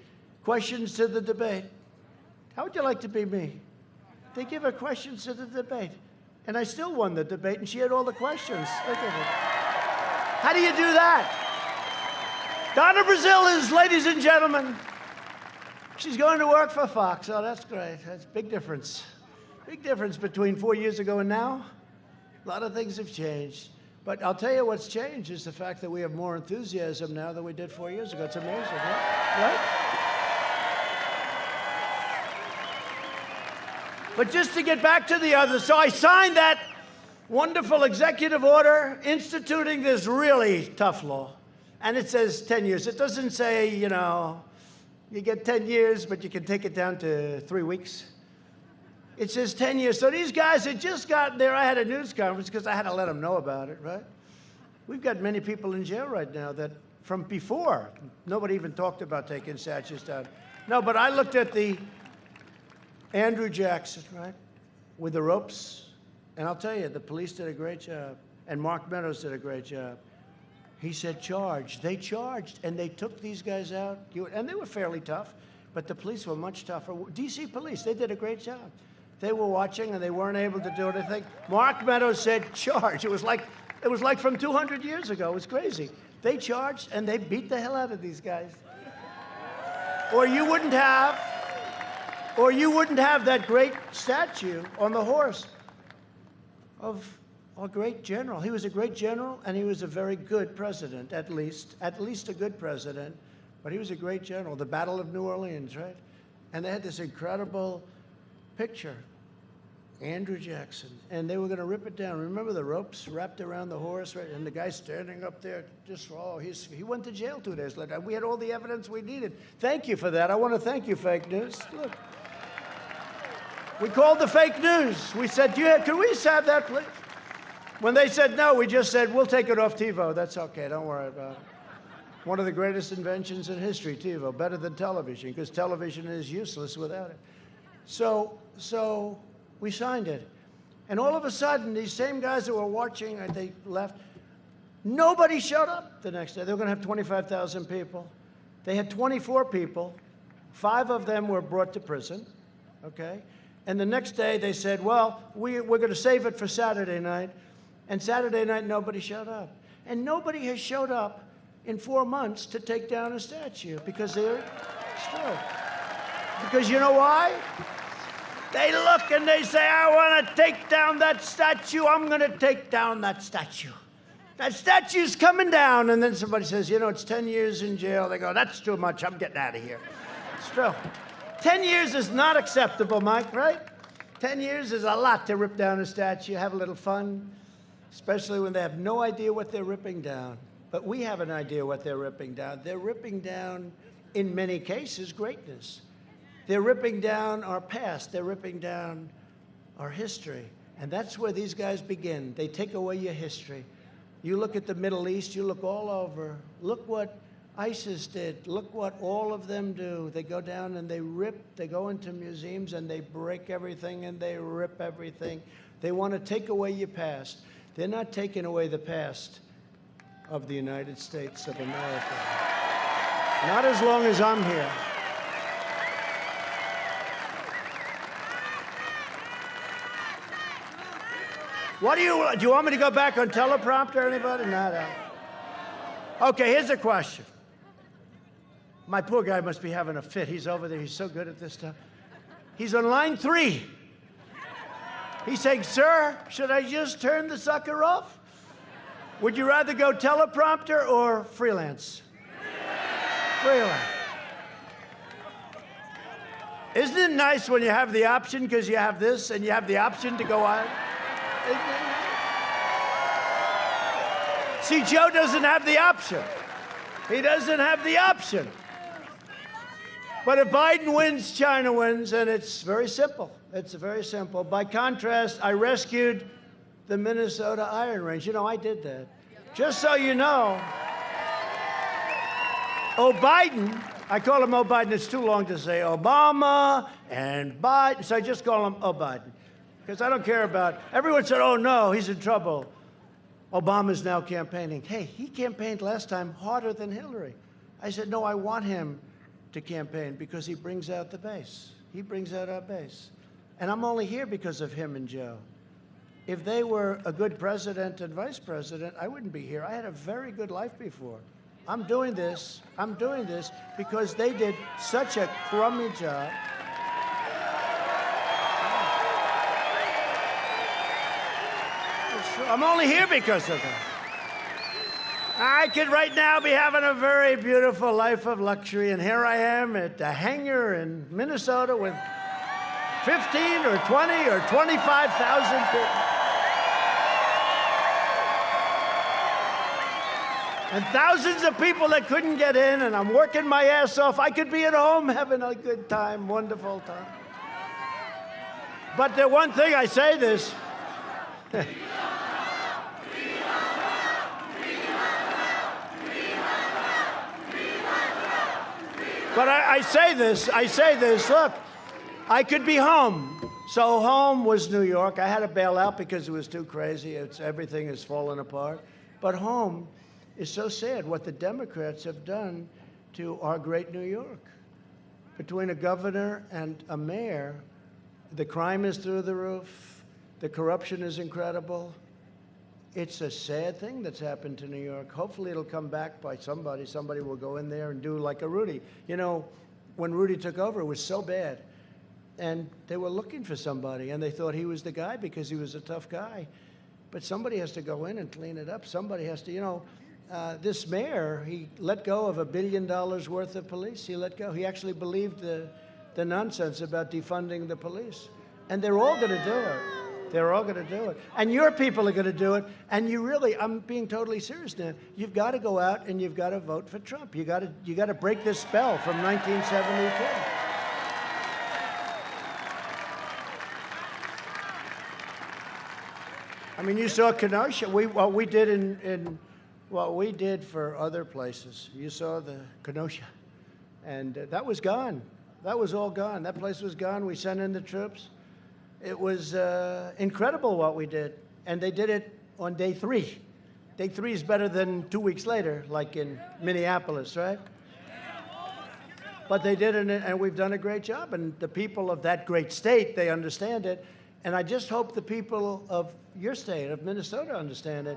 questions to the debate. How would you like to be me? They give her questions to the debate. And I still won the debate, and she had all the questions. Look at it. How do you do that? Donna Brazile is, ladies and gentlemen, she's going to work for Fox. Oh, that's great. That's a big difference. Big difference between 4 years ago and now. A lot of things have changed. But I'll tell you what's changed is the fact that we have more enthusiasm now than we did 4 years ago. It's amazing, right? But just to get back to the other, so I signed that wonderful executive order instituting this really tough law. And it says 10 years. It doesn't say, you know, you get 10 years, but you can take it down to 3 weeks. It says 10 years. So these guys had just gotten there. I had a news conference because I had to let them know about it, right? We've got many people in jail right now that from before, nobody even talked about taking statues down. No, but I looked at the Andrew Jackson, right, with the ropes. And I'll tell you, the police did a great job. And Mark Meadows did a great job. He said, charge. They charged, and they took these guys out. And they were fairly tough, but the police were much tougher. D.C. police, they did a great job. They were watching, and they weren't able to do anything. Mark Meadows said, charge. It was like from 200 years ago. It was crazy. They charged, and they beat the hell out of these guys. Or you wouldn't have that great statue on the horse of a great general. He was a great general, and he was a very good president, at least a good president, but he was a great general. The Battle of New Orleans, right? And they had this incredible picture, Andrew Jackson, and they were going to rip it down. Remember the ropes wrapped around the horse, right? And the guy standing up there, just, oh, he went to jail 2 days later. We had all the evidence we needed. Thank you for that. I want to thank you, fake news. Look. We called the fake news. We said, can we have that, please? When they said no, we just said, we'll take it off TiVo. That's okay, don't worry about it. One of the greatest inventions in history, TiVo, better than television, because television is useless without it. So we signed it. And all of a sudden, these same guys that were watching, they left. Nobody showed up the next day. They were going to have 25,000 people. They had 24 people. 5 of them were brought to prison, okay? And the next day, they said, well, we're going to save it for Saturday night. And Saturday night, nobody showed up. And nobody has showed up in 4 months to take down a statue because they're still. Because you know why? They look and they say, I want to take down that statue. I'm going to take down that statue. That statue's coming down. And then somebody says, you know, it's 10 years in jail. They go, that's too much. I'm getting out of here. It's true. 10 years is not acceptable, Mike, right? 10 years is a lot to rip down a statue, have a little fun, especially when they have no idea what they're ripping down. But we have an idea what they're ripping down. They're ripping down, in many cases, greatness. They're ripping down our past. They're ripping down our history. And that's where these guys begin. They take away your history. You look at the Middle East, you look all over. Look what ISIS did. Look what all of them do. They go down and they rip. They go into museums and they break everything and they rip everything. They want to take away your past. They're not taking away the past of the United States of America. Not as long as I'm here. What do you want me to go back on teleprompter, anybody? No. Okay, here's a question. My poor guy must be having a fit. He's over there. He's so good at this stuff. He's on line 3. He's saying, sir, should I just turn the sucker off? Would you rather go teleprompter or freelance? Freelance. Isn't it nice when you have the option because you have this and you have the option to go on? See, Joe doesn't have the option. He doesn't have the option. But if Biden wins, China wins, and it's very simple. It's very simple. By contrast, I rescued the Minnesota Iron Range. You know, I did that. Just so you know, Biden, I call him Biden. It's too long to say Obama and Biden, so I just call him Biden. Because I don't care about, everyone said, oh no, he's in trouble. Obama's now campaigning. Hey, he campaigned last time harder than Hillary. I said, no, I want him to campaign because he brings out the base. He brings out our base. And I'm only here because of him and Joe. If they were a good president and vice president, I wouldn't be here. I had a very good life before. I'm doing this because they did such a crummy job. I'm only here because of them. I could right now be having a very beautiful life of luxury, and here I am at the hangar in Minnesota with 15 or 20 or 25,000 people. And thousands of people that couldn't get in, and I'm working my ass off. I could be at home having a good time, wonderful time. But the one thing I say this, but I say this, look, I could be home. So home was New York. I had to bail out because it was too crazy. Everything is falling apart. But home is so sad what the Democrats have done to our great New York. Between a governor and a mayor, the crime is through the roof. The corruption is incredible. It's a sad thing that's happened to New York. Hopefully it'll come back by somebody. Somebody will go in there and do like a Rudy. You know, when Rudy took over, it was so bad. And they were looking for somebody, and they thought he was the guy because he was a tough guy. But somebody has to go in and clean it up. Somebody has to, you know, this mayor, he let go of $1 billion worth of police. He let go. He actually believed the nonsense about defunding the police. And they're all going to do it. They're all going to do it. And your people are going to do it. And you really, I'm being totally serious now, you've got to go out and you've got to vote for Trump. You got to break this spell from 1972. I mean, you saw Kenosha. What we did for other places. You saw the Kenosha. And that was gone. That was all gone. That place was gone. We sent in the troops. It was incredible what we did. And they did it on day 3. Day 3 is better than 2 weeks later, like in Minneapolis, right? But they did it, and we've done a great job. And the people of that great state, they understand it. And I just hope the people of your state, of Minnesota, understand it,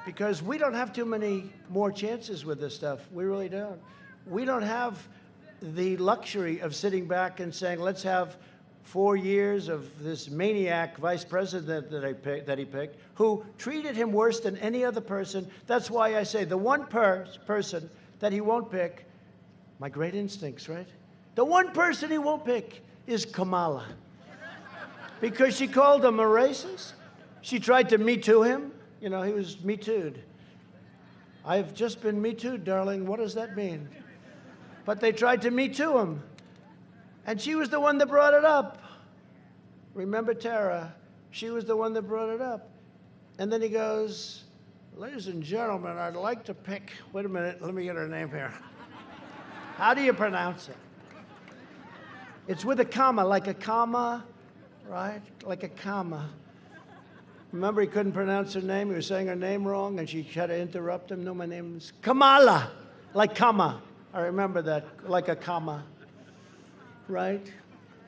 because we don't have too many more chances with this stuff. We really don't. We don't have the luxury of sitting back and saying, let's have 4 years of this maniac vice president that he picked, who treated him worse than any other person. That's why I say the one person that he won't pick, my great instincts, right? The one person he won't pick is Kamala. Because she called him a racist. She tried to Me Too him. You know, he was Me Too'd. I've just been Me Too'd, darling. What does that mean? But they tried to Me Too him. And she was the one that brought it up. Remember Tara? She was the one that brought it up. And then he goes, ladies and gentlemen, I'd like to pick, wait a minute, let me get her name here. How do you pronounce it? It's with a comma, like a comma, right? Like a comma. Remember, he couldn't pronounce her name. He was saying her name wrong, and she had to interrupt him. No, my name is Kamala, like comma. I remember that, like a comma, right?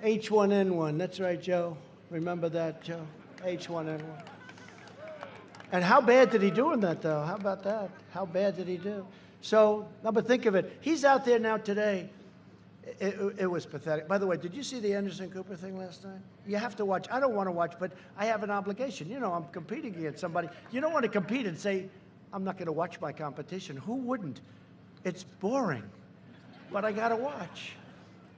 H1N1, that's right, Joe. Remember that, Joe? H1N1. And how bad did he do in that, though? How about that? How bad did he do? So, now, but think of it. He's out there now today. It was pathetic. By the way, did you see the Anderson Cooper thing last night? You have to watch. I don't want to watch, but I have an obligation. You know, I'm competing against somebody. You don't want to compete and say, I'm not going to watch my competition. Who wouldn't? It's boring. But I got to watch.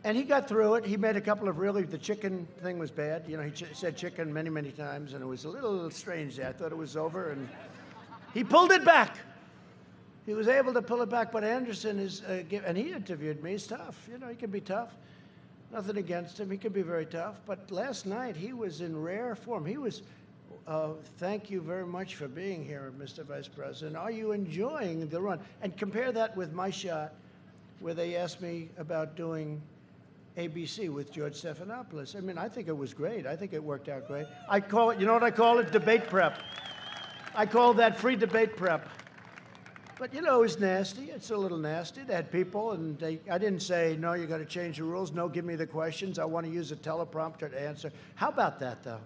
And he got through it. He made a couple of the chicken thing was bad. You know, he said chicken many, many times, and it was a little strange there. I thought it was over, and he pulled it back. He was able to pull it back, but Anderson is, and he interviewed me. He's tough. You know, he can be tough. Nothing against him. He can be very tough. But last night, he was in rare form. He was, thank you very much for being here, Mr. Vice President. Are you enjoying the run? And compare that with my shot, where they asked me about doing ABC with George Stephanopoulos. I mean, I think it was great. I think it worked out great. I call it, you know what I call it? Debate prep. I call that free debate prep. But, you know, it was nasty. It's a little nasty. They had people, and I didn't say, no, you got to change the rules. No, give me the questions. I want to use a teleprompter to answer. How about that, though?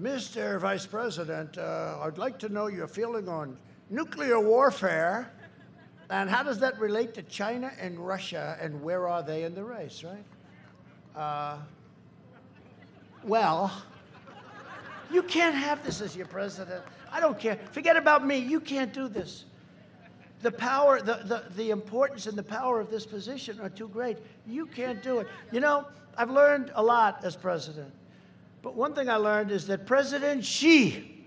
Mr. Vice President, I'd like to know your feeling on nuclear warfare, and how does that relate to China and Russia, and where are they in the race, right? Well, you can't have this as your president. I don't care. Forget about me. You can't do this. The power, the importance and the power of this position are too great. You can't do it. You know, I've learned a lot as president. But one thing I learned is that President Xi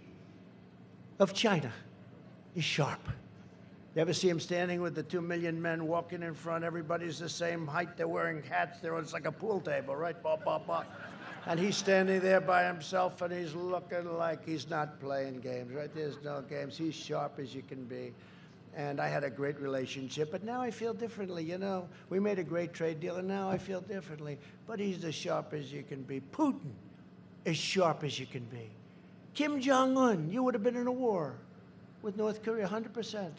of China is sharp. You ever see him standing with the 2 million men walking in front? Everybody's the same height. They're wearing hats. It's like a pool table, right? Bop, bop, bop. And he's standing there by himself, and he's looking like he's not playing games, right? There's no games. He's sharp as you can be. And I had a great relationship, but now I feel differently, you know. We made a great trade deal, and now I feel differently. But he's as sharp as you can be. Putin, as sharp as you can be. Kim Jong-un, you would have been in a war with North Korea, 100%.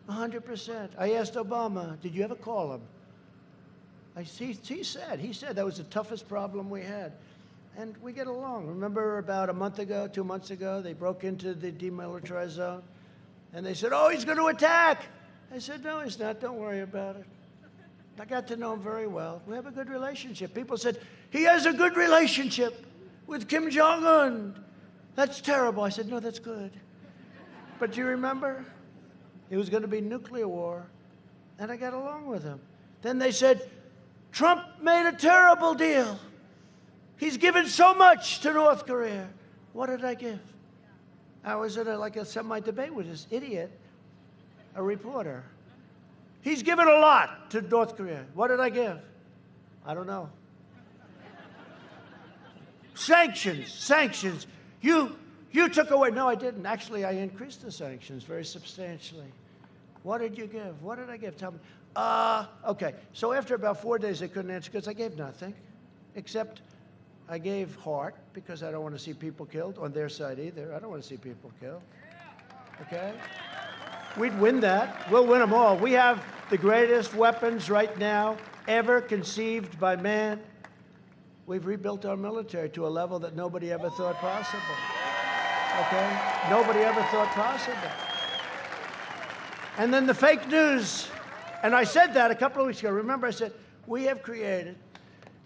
100%. I asked Obama, did you ever call him? He said that was the toughest problem we had. And we get along. Remember about a month ago, 2 months ago, they broke into the demilitarized zone? And they said, oh, he's going to attack. I said, no, he's not. Don't worry about it. I got to know him very well. We have a good relationship. People said, he has a good relationship with Kim Jong-un. That's terrible. I said, no, that's good. But do you remember? It was going to be nuclear war, and I got along with him. Then they said, Trump made a terrible deal. He's given so much to North Korea. What did I give? I was in a semi-debate with this idiot, a reporter. He's given a lot to North Korea. What did I give? I don't know. Sanctions. You took away. No, I didn't. Actually, I increased the sanctions very substantially. What did you give? What did I give? Tell me. Okay. So after about 4 days, they couldn't answer because I gave nothing, except I gave heart because I don't want to see people killed on their side either. I don't want to see people killed. Okay? We'd win that. We'll win them all. We have the greatest weapons right now ever conceived by man. We've rebuilt our military to a level that nobody ever thought possible. Okay? Nobody ever thought possible. And then the fake news, and I said that a couple of weeks ago. Remember, I said, we have created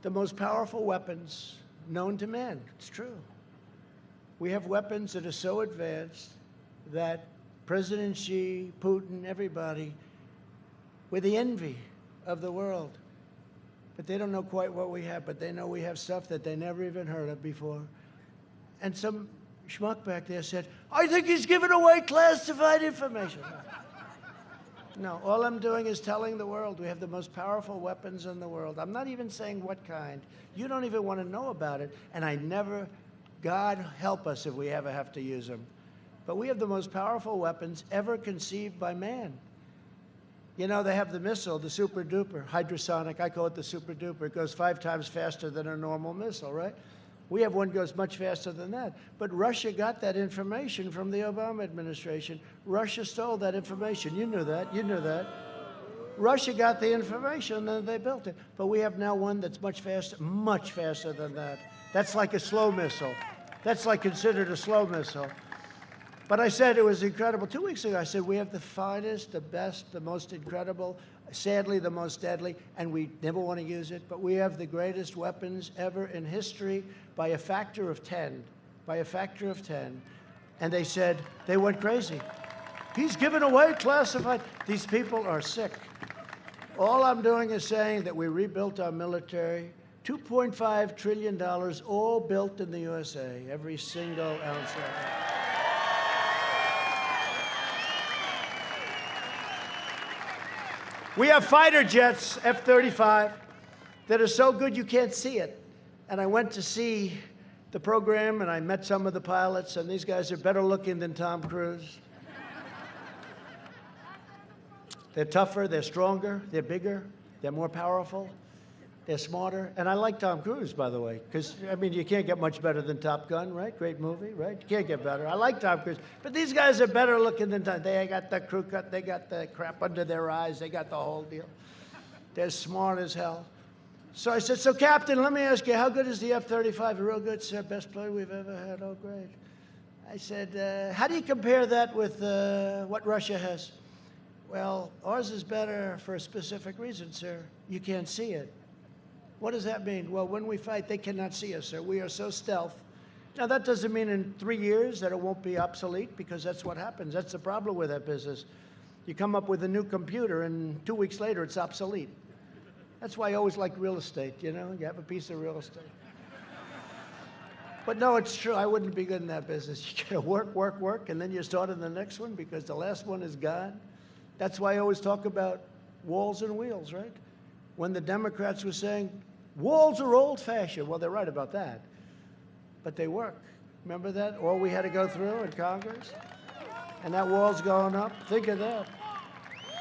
the most powerful weapons known to man. It's true. We have weapons that are so advanced that President Xi, Putin, everybody, we're the envy of the world. But they don't know quite what we have, but they know we have stuff that they never even heard of before. And some schmuck back there said, I think he's giving away classified information. No, all I'm doing is telling the world we have the most powerful weapons in the world. I'm not even saying what kind. You don't even want to know about it. And I never, God help us if we ever have to use them. But we have the most powerful weapons ever conceived by man. You know, they have the missile, the super duper, hydrosonic. I call it the super duper. It goes 5 times faster than a normal missile, right? We have one that goes much faster than that. But Russia got that information from the Obama administration. Russia stole that information. You knew that. You knew that. Russia got the information and they built it. But we have now one that's much faster than that. That's like a slow missile. That's like considered a slow missile. But I said it was incredible. 2 weeks ago, I said we have the finest, the best, the most incredible, sadly the most deadly, and we never want to use it, but we have the greatest weapons ever in history by a factor of 10, by a factor of 10. And they said, they went crazy. He's giving away classified. These people are sick. All I'm doing is saying that we rebuilt our military, $2.5 trillion, all built in the USA, every single ounce of it. We have fighter jets, F-35, that are so good you can't see it. And I went to see the program, and I met some of the pilots, and these guys are better looking than Tom Cruise. They're tougher, they're stronger, they're bigger, they're more powerful, they're smarter. And I like Tom Cruise, by the way, because, I mean, you can't get much better than Top Gun, right? Great movie, right? You can't get better. I like Tom Cruise. But these guys are better looking than Tom. They got the crew cut, they got the crap under their eyes, they got the whole deal. They're smart as hell. So I said, so Captain, let me ask you, how good is the F-35? Real good, sir. Best plane we've ever had. Oh, great. I said, how do you compare that with what Russia has? Well, ours is better for a specific reason, sir. You can't see it. What does that mean? Well, when we fight, they cannot see us, sir. We are so stealth. Now, that doesn't mean in 3 years that it won't be obsolete, because that's what happens. That's the problem with that business. You come up with a new computer, and 2 weeks later, it's obsolete. That's why I always like real estate, you know? You have a piece of real estate. But no, it's true. I wouldn't be good in that business. You gotta work, work, work, and then you start on the next one because the last one is gone. That's why I always talk about walls and wheels, right? When the Democrats were saying, walls are old-fashioned. Well, they're right about that. But they work. Remember that? All we had to go through in Congress? And that wall's going up. Think of that.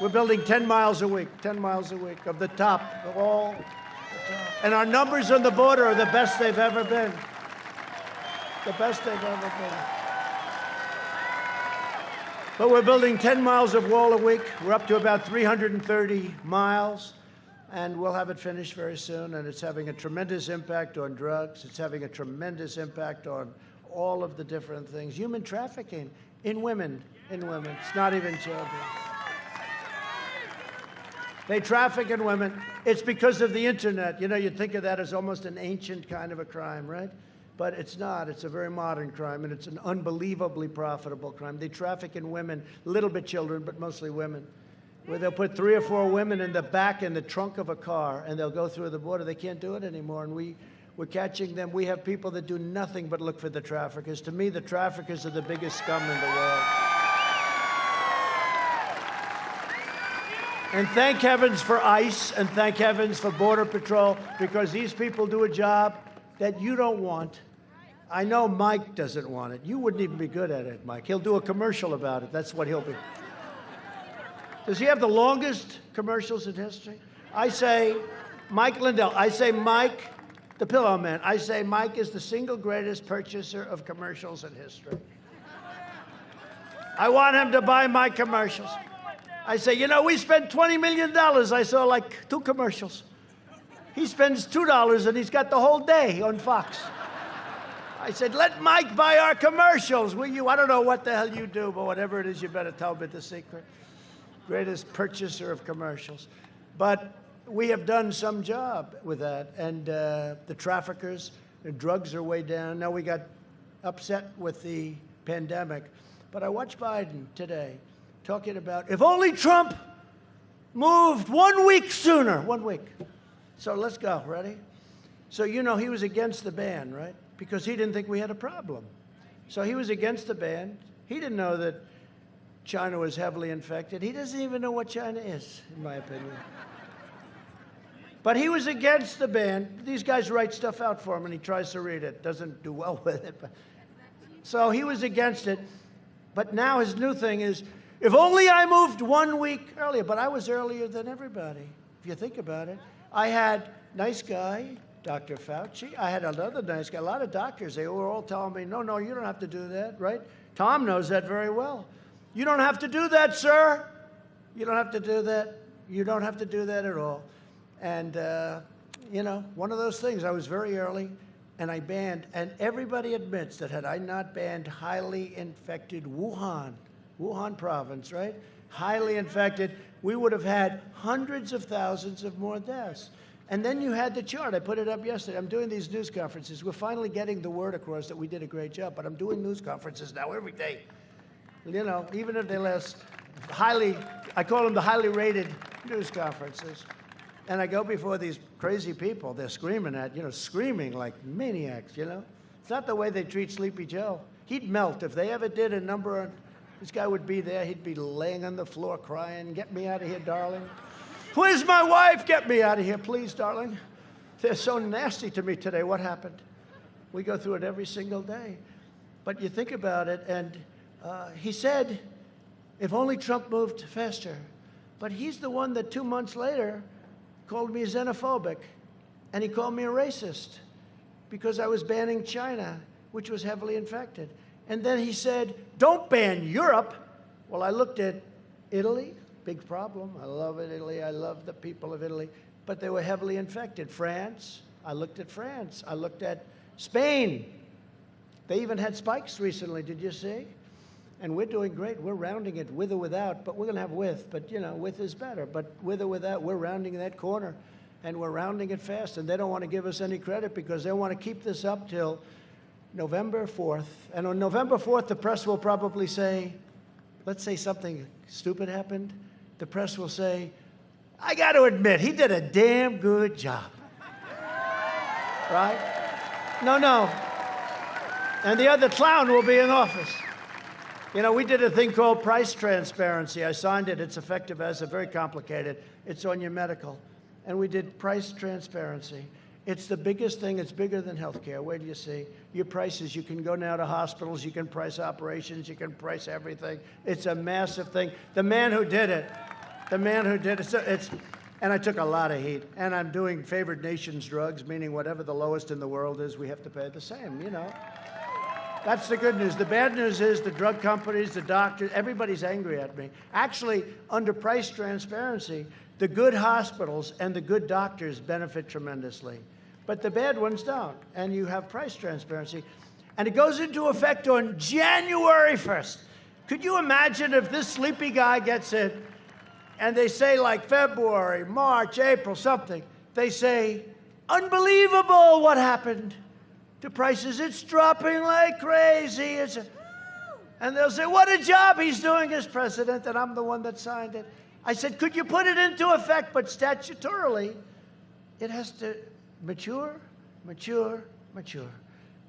We're building 10 miles a week, 10 miles a week of the top, all the top. And our numbers on the border are the best they've ever been. The best they've ever been. But we're building 10 miles of wall a week. We're up to about 330 miles. And we'll have it finished very soon, and it's having a tremendous impact on drugs. It's having a tremendous impact on all of the different things. Human trafficking in women, It's not even children. They traffic in women. It's because of the internet. You know, you'd think of that as almost an ancient kind of a crime, right? But it's not. It's a very modern crime, and it's an unbelievably profitable crime. They traffic in women, a little bit children, but mostly women, where they'll put 3 or 4 women in the back in the trunk of a car, and they'll go through the border. They can't do it anymore, and we're catching them. We have people that do nothing but look for the traffickers. To me, the traffickers are the biggest scum in the world. And thank heavens for ICE, and thank heavens for Border Patrol, because these people do a job that you don't want. I know Mike doesn't want it. You wouldn't even be good at it, Mike. He'll do a commercial about it. That's what he'll be. Does he have the longest commercials in history? I say Mike Lindell. I say Mike, the Pillow Man. I say Mike is the single greatest purchaser of commercials in history. I want him to buy my commercials. I say, you know, we spent $20 million. I saw like 2 commercials. He spends $2 and he's got the whole day on Fox. I said, let Mike buy our commercials, will you? I don't know what the hell you do, but whatever it is, you better tell me the secret. Greatest purchaser of commercials. But we have done some job with that. And the traffickers, the drugs are way down. Now we got upset with the pandemic. But I watched Biden today talking about, if only Trump moved 1 week sooner, 1 week. So let's go, ready? So you know he was against the ban, right? Because he didn't think we had a problem. So he was against the ban. He didn't know that China was heavily infected. He doesn't even know what China is, in my opinion. But he was against the ban. These guys write stuff out for him, and he tries to read it. Doesn't do well with it. But. So he was against it. But now his new thing is, if only I moved 1 week earlier. But I was earlier than everybody, if you think about it. I had nice guy, Dr. Fauci. I had another nice guy, a lot of doctors. They were all telling me, no, you don't have to do that, right? Tom knows that very well. You don't have to do that, sir. You don't have to do that. You don't have to do that at all. And, you know, one of those things, I was very early, and I banned, and everybody admits that had I not banned highly infected Wuhan province, right? Highly infected, we would have had hundreds of thousands of more deaths. And then you had the chart. I put it up yesterday. I'm doing these news conferences. We're finally getting the word across that we did a great job, but I'm doing news conferences now every day. You know, even if they last I call them the highly rated news conferences. And I go before these crazy people they're screaming at, you know, screaming like maniacs, you know. It's not the way they treat Sleepy Joe. He'd melt. If they ever did a number on, this guy would be there. He'd be laying on the floor crying, get me out of here, darling. Where's my wife? Get me out of here, please, darling. They're so nasty to me today. What happened? We go through it every single day. But you think about it, and he said, if only Trump moved faster. But he's the one that 2 months later called me xenophobic, and he called me a racist because I was banning China, which was heavily infected. And then he said, don't ban Europe. Well, I looked at Italy, big problem. I love Italy. I love the people of Italy. But they were heavily infected. France, I looked at France. I looked at Spain. They even had spikes recently, did you see? And we're doing great. We're rounding it with or without, but we're going to have with. But, you know, with is better. But with or without, we're rounding that corner, and we're rounding it fast. And they don't want to give us any credit because they want to keep this up till November 4th. And on November 4th, the press will probably say, let's say something stupid happened. The press will say, I got to admit, he did a damn good job. Right? No. And the other clown will be in office. You know, we did a thing called price transparency. I signed it. It's effective as a very complicated. It's on your medical. And we did price transparency. It's the biggest thing. It's bigger than healthcare. Where do you see? Your prices, you can go now to hospitals. You can price operations. You can price everything. It's a massive thing. The man who did it, and I took a lot of heat. And I'm doing favored nations drugs, meaning whatever the lowest in the world is, we have to pay the same, you know. That's the good news. The bad news is the drug companies, the doctors, everybody's angry at me. Actually, under price transparency, the good hospitals and the good doctors benefit tremendously. But the bad ones don't. And you have price transparency. And it goes into effect on January 1st. Could you imagine if this sleepy guy gets it and they say like February, March, April, something. They say, unbelievable what happened to prices. It's dropping like crazy. And they'll say, what a job he's doing as president, and I'm the one that signed it. I said, could you put it into effect? But statutorily, it has to mature.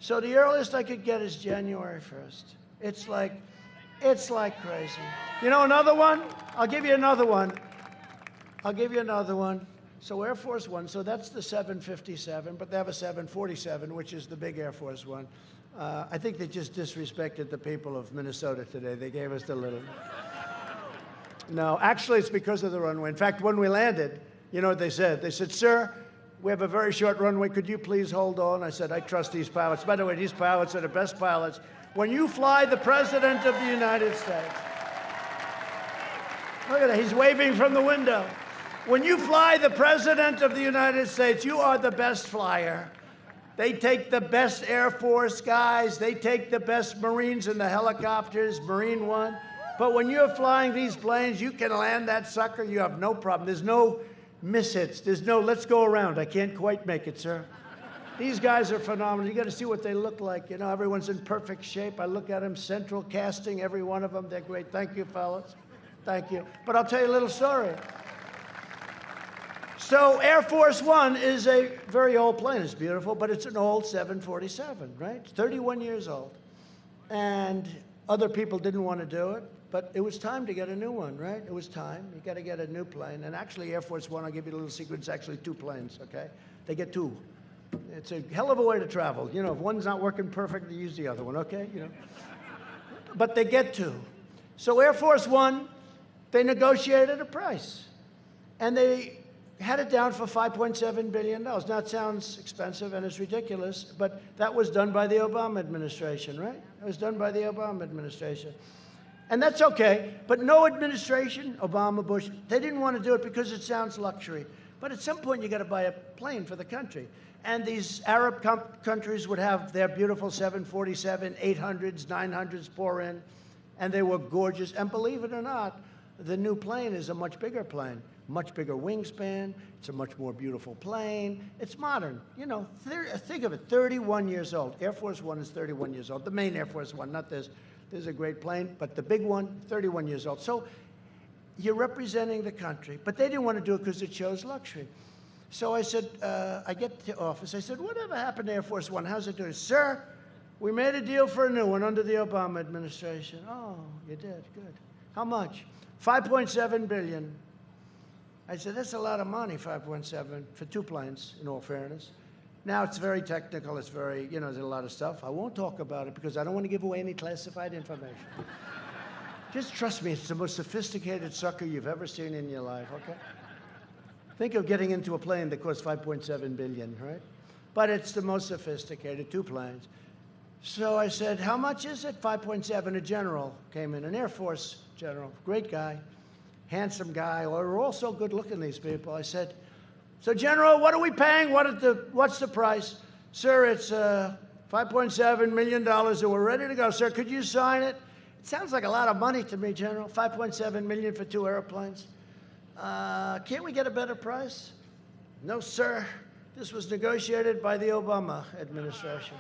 So the earliest I could get is January 1st. It's like crazy. You know another one? I'll give you another one. So Air Force One, so that's the 757, but they have a 747, which is the big Air Force One. I think they just disrespected the people of Minnesota today. They gave us the little. No, actually, it's because of the runway. In fact, when we landed, you know what they said? They said, sir, we have a very short runway. Could you please hold on? I said, I trust these pilots. By the way, these pilots are the best pilots. When you fly the President of the United States, look at that, he's waving from the window. When you fly the President of the United States, you are the best flyer. They take the best Air Force guys. They take the best Marines in the helicopters, Marine One. But when you're flying these planes, you can land that sucker. You have no problem. There's no mishits. There's no, let's go around. I can't quite make it, sir. These guys are phenomenal. You got to see what they look like. You know, everyone's in perfect shape. I look at them, central casting, every one of them. They're great. Thank you, fellas. Thank you. But I'll tell you a little story. So Air Force One is a very old plane. It's beautiful, but it's an old 747, right? 31 years old. And other people didn't want to do it, but it was time to get a new one, right? It was time. You got to get a new plane. And actually, Air Force One, I'll give you a little secret, it's actually two planes, okay? They get two. It's a hell of a way to travel. You know, if one's not working perfect, you use the other one, okay? You know. But they get two. So Air Force One, they negotiated a price. And they had it down for $5.7 billion. Now, it sounds expensive and it's ridiculous, but that was done by the Obama administration, right? It was done by the Obama administration. And that's okay, but no administration, Obama, Bush, they didn't want to do it because it sounds luxury. But at some point, you got to buy a plane for the country. And these Arab countries would have their beautiful 747, 800s, 900s pour in, and they were gorgeous. And believe it or not, the new plane is a much bigger plane, much bigger wingspan. It's a much more beautiful plane. It's modern. You know, think of it, 31 years old. Air Force One is 31 years old. The main Air Force One, not this. This is a great plane, but the big one, 31 years old. So you're representing the country. But they didn't want to do it because it shows luxury. So I said, I get to the office. I said, whatever happened to Air Force One? How's it doing? Sir, we made a deal for a new one under the Obama administration. Oh, you did? Good. How much? $5.7 billion. I said, that's a lot of money, 5.7, for two planes, in all fairness. Now, it's very technical. It's very, you know, there's a lot of stuff. I won't talk about it because I don't want to give away any classified information. Just trust me, it's the most sophisticated sucker you've ever seen in your life, okay? Think of getting into a plane that costs $5.7 billion, right? But it's the most sophisticated, two planes. So I said, how much is it? 5.7. A general came in, an Air Force general, great guy, handsome guy. Well, we're all so good looking, these people. I said, so General, what are we paying? What's the price? Sir, it's $5.7 million, and we're ready to go. Sir, could you sign it? It sounds like a lot of money to me, General. $5.7 million for two airplanes. Can't we get a better price? No, sir. This was negotiated by the Obama administration.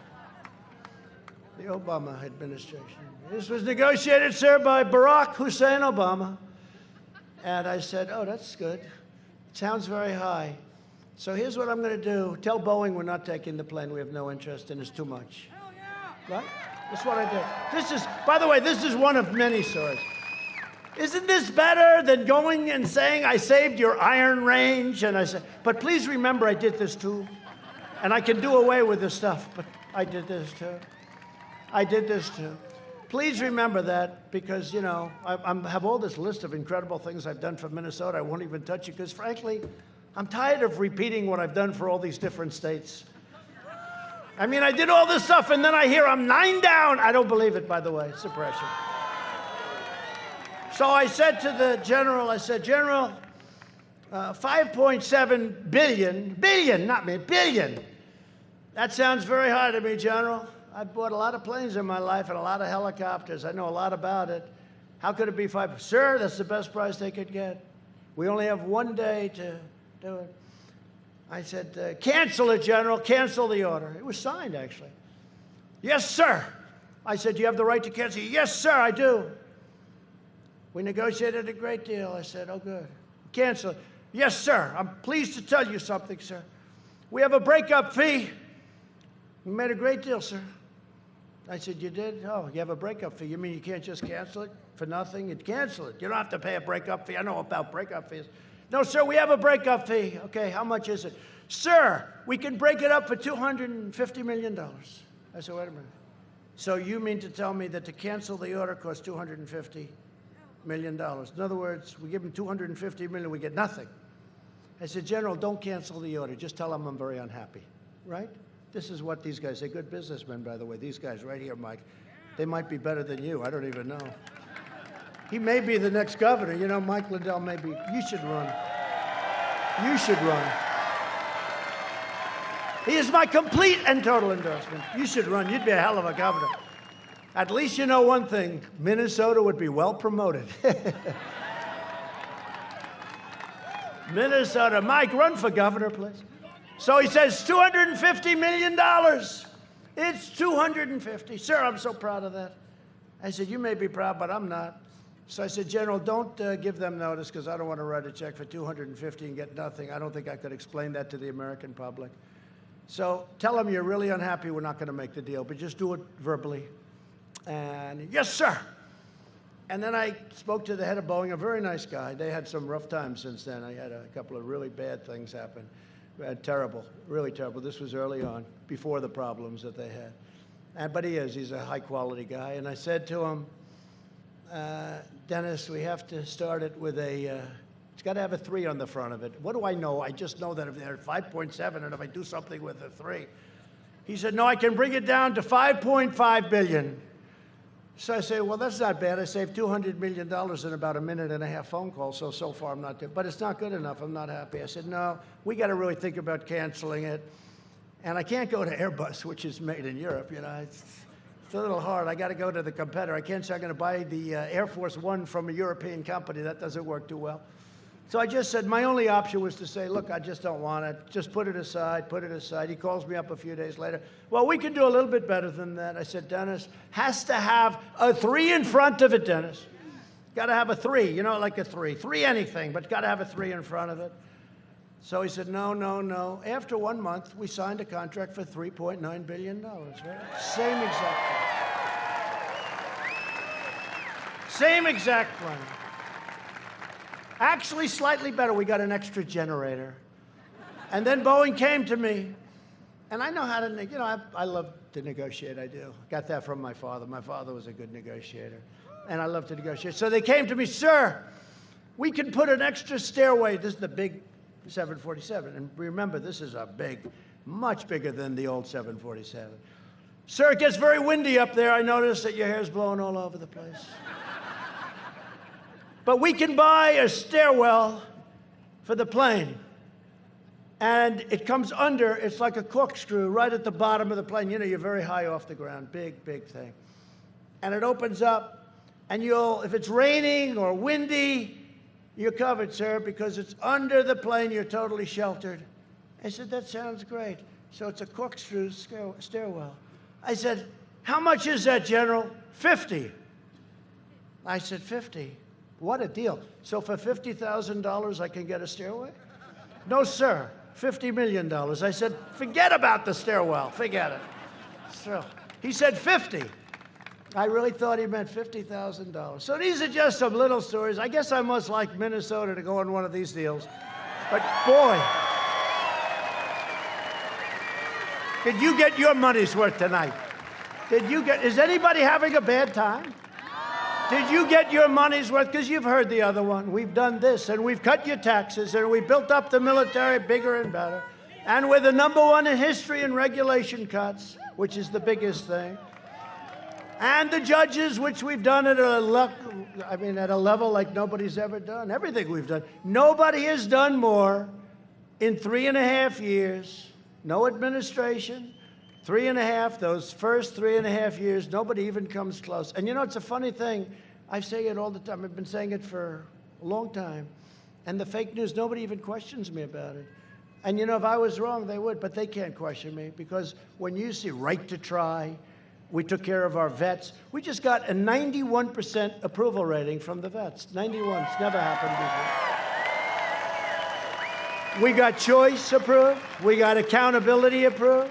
The Obama administration. This was negotiated, sir, by Barack Hussein Obama. And I said, oh, that's good. It sounds very high. So here's what I'm going to do. Tell Boeing we're not taking the plane. We have no interest in it. It's too much. Hell yeah. Right? That's what I did. This is, by the way, this is one of many stories. Isn't this better than going and saying, I saved your iron range? And I said, but please remember I did this too. And I can do away with this stuff, but I did this too. I did this too. Please remember that because, you know, I have all this list of incredible things I've done for Minnesota. I won't even touch it because, frankly, I'm tired of repeating what I've done for all these different states. I mean, I did all this stuff, and then I hear I'm 9 down. I don't believe it, by the way, suppression. So I said to the general, I said, General, 5.7 billion, not me, billion. That sounds very high to me, General. I've bought a lot of planes in my life and a lot of helicopters. I know a lot about it. How could it be 5? Sir, that's the best price they could get. We only have 1 day to do it. I said, cancel it, General. Cancel the order. It was signed, actually. Yes, sir. I said, do you have the right to cancel? Yes, sir, I do. We negotiated a great deal. I said, oh, good. Cancel it. Yes, sir. I'm pleased to tell you something, sir. We have a breakup fee. We made a great deal, sir. I said, you did? Oh, you have a breakup fee. You mean you can't just cancel it for nothing? You'd cancel it. You don't have to pay a breakup fee. I know about breakup fees. No, sir, we have a breakup fee. Okay, how much is it? Sir, we can break it up for $250 million. I said, wait a minute. So you mean to tell me that to cancel the order costs $250 million. In other words, we give them $250 million, we get nothing. I said, General, don't cancel the order. Just tell them I'm very unhappy, right? This is what these guys, they're good businessmen, by the way. These guys right here, Mike, they might be better than you. I don't even know. He may be the next governor. You know, Mike Lindell may be. You should run. You should run. He is my complete and total endorsement. You should run. You'd be a hell of a governor. At least you know one thing. Minnesota would be well promoted. Minnesota. Mike, run for governor, please. So he says, $250 million. It's $250. Sir, I'm so proud of that. I said, you may be proud, but I'm not. So I said, General, don't give them notice, because I don't want to write a check for $250 and get nothing. I don't think I could explain that to the American public. So tell them you're really unhappy. We're not going to make the deal, but just do it verbally. And yes, sir. And then I spoke to the head of Boeing, a very nice guy. They had some rough times since then. I had a couple of really bad things happen. Terrible, really terrible. This was early on, before the problems that they had. But he's a high-quality guy. And I said to him, Dennis, we have to start it with it's got to have a 3 on the front of it. What do I know? I just know that if they're 5.7 and if I do something with a 3. He said, no, I can bring it down to $5.5 billion. So I say, well, that's not bad. I saved $200 million in about a minute and a half phone call, so far I'm not good. But it's not good enough. I'm not happy. I said, no, we got to really think about canceling it. And I can't go to Airbus, which is made in Europe. You know, it's a little hard. I got to go to the competitor. I can't say I'm going to buy the Air Force One from a European company. That doesn't work too well. So I just said, my only option was to say, look, I just don't want it. Just put it aside, put it aside. He calls me up a few days later. Well, we can do a little bit better than that. I said, Dennis, has to have a 3 in front of it, Dennis. Got to have a 3, you know, like a 3. 3 anything, but got to have a 3 in front of it. So he said, no, no, no. After 1 month, we signed a contract for $3.9 billion, right? Same exact plan. Same exact plan. Actually, slightly better. We got an extra generator. And then Boeing came to me. And I know how to, you know, I love to negotiate. I do. Got that from my father. My father was a good negotiator. And I love to negotiate. So they came to me, sir, we can put an extra stairway. This is the big 747. And remember, this is a big, much bigger than the old 747. Sir, it gets very windy up there. I noticed that your hair's blowing all over the place. But we can buy a stairwell for the plane. And it comes under, it's like a corkscrew right at the bottom of the plane. You know, you're very high off the ground, big, big thing. And it opens up, and if it's raining or windy, you're covered, sir, because it's under the plane, you're totally sheltered. I said, that sounds great. So it's a corkscrew stairwell. I said, how much is that, General? 50. I said, 50. What a deal. So for $50,000, I can get a stairway? No, sir. $50 million. I said, forget about the stairwell. Forget it. So he said 50. I really thought he meant $50,000. So these are just some little stories. I guess I must like Minnesota to go on one of these deals. But boy, did you get your money's worth tonight? Is anybody having a bad time? Did you get your money's worth? Because you've heard the other one. We've done this, and we've cut your taxes, and we built up the military bigger and better. And we're the #1 in history in regulation cuts, which is the biggest thing. And the judges, which we've done at a level like nobody's ever done. Everything we've done. Nobody has done more in 3.5 years. No administration. 3.5, those first 3.5 years, nobody even comes close. And you know, it's a funny thing. I say it all the time. I've been saying it for a long time. And the fake news, nobody even questions me about it. And you know, if I was wrong, they would, but they can't question me because when you see right to try, we took care of our vets. We just got a 91% approval rating from the vets. 91, it's never happened before. We got choice approved. We got accountability approved.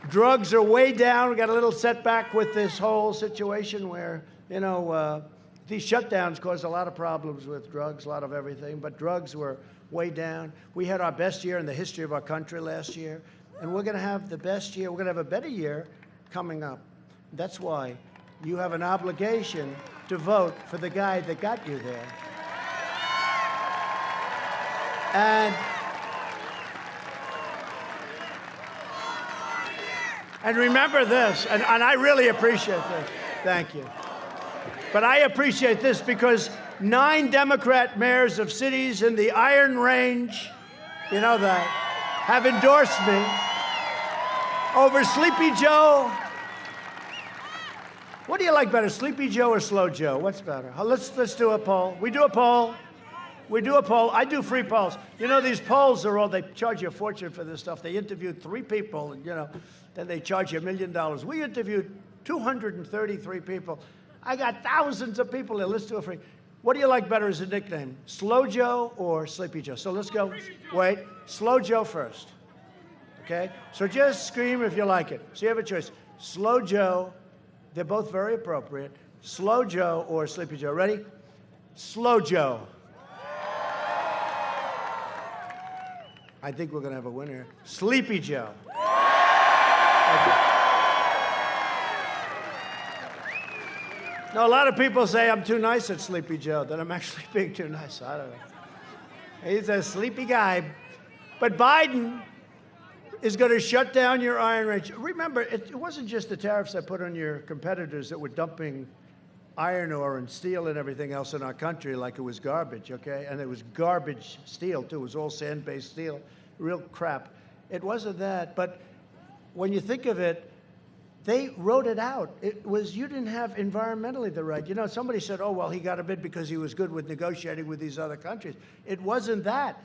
Drugs are way down. We got a little setback with this whole situation where, you know, these shutdowns caused a lot of problems with drugs, a lot of everything, but drugs were way down. We had our best year in the history of our country last year, and we're going to have the best year. We're going to have a better year coming up. That's why you have an obligation to vote for the guy that got you there. And remember this, and I really appreciate this. Thank you. But I appreciate this because 9 Democrat mayors of cities in the Iron Range, you know that, have endorsed me over Sleepy Joe. What do you like better, Sleepy Joe or Slow Joe? What's better? Let's do a poll. We do a poll. I do free polls. You know, these polls they charge you a fortune for this stuff. They interviewed 3 people, and, then they charge you $1 million. We interviewed 233 people. I got thousands of people there. Let's do a free. What do you like better as a nickname, Slow Joe or Sleepy Joe? So let's go. Wait, Slow Joe first. Okay? So just scream if you like it. So you have a choice. Slow Joe. They're both very appropriate. Slow Joe or Sleepy Joe. Ready? Slow Joe. I think we're going to have a winner. Sleepy Joe. No, a lot of people say I'm too nice at Sleepy Joe, that I'm actually being too nice. I don't know. He's a sleepy guy. But Biden is going to shut down your Iron Range. Remember, it wasn't just the tariffs I put on your competitors that were dumping iron ore and steel and everything else in our country like it was garbage, okay? And it was garbage steel, too. It was all sand-based steel, real crap. It wasn't that. But when you think of it, they wrote it out. It was, you didn't have environmentally the right. You know, somebody said, oh, well, he got a bid because he was good with negotiating with these other countries. It wasn't that.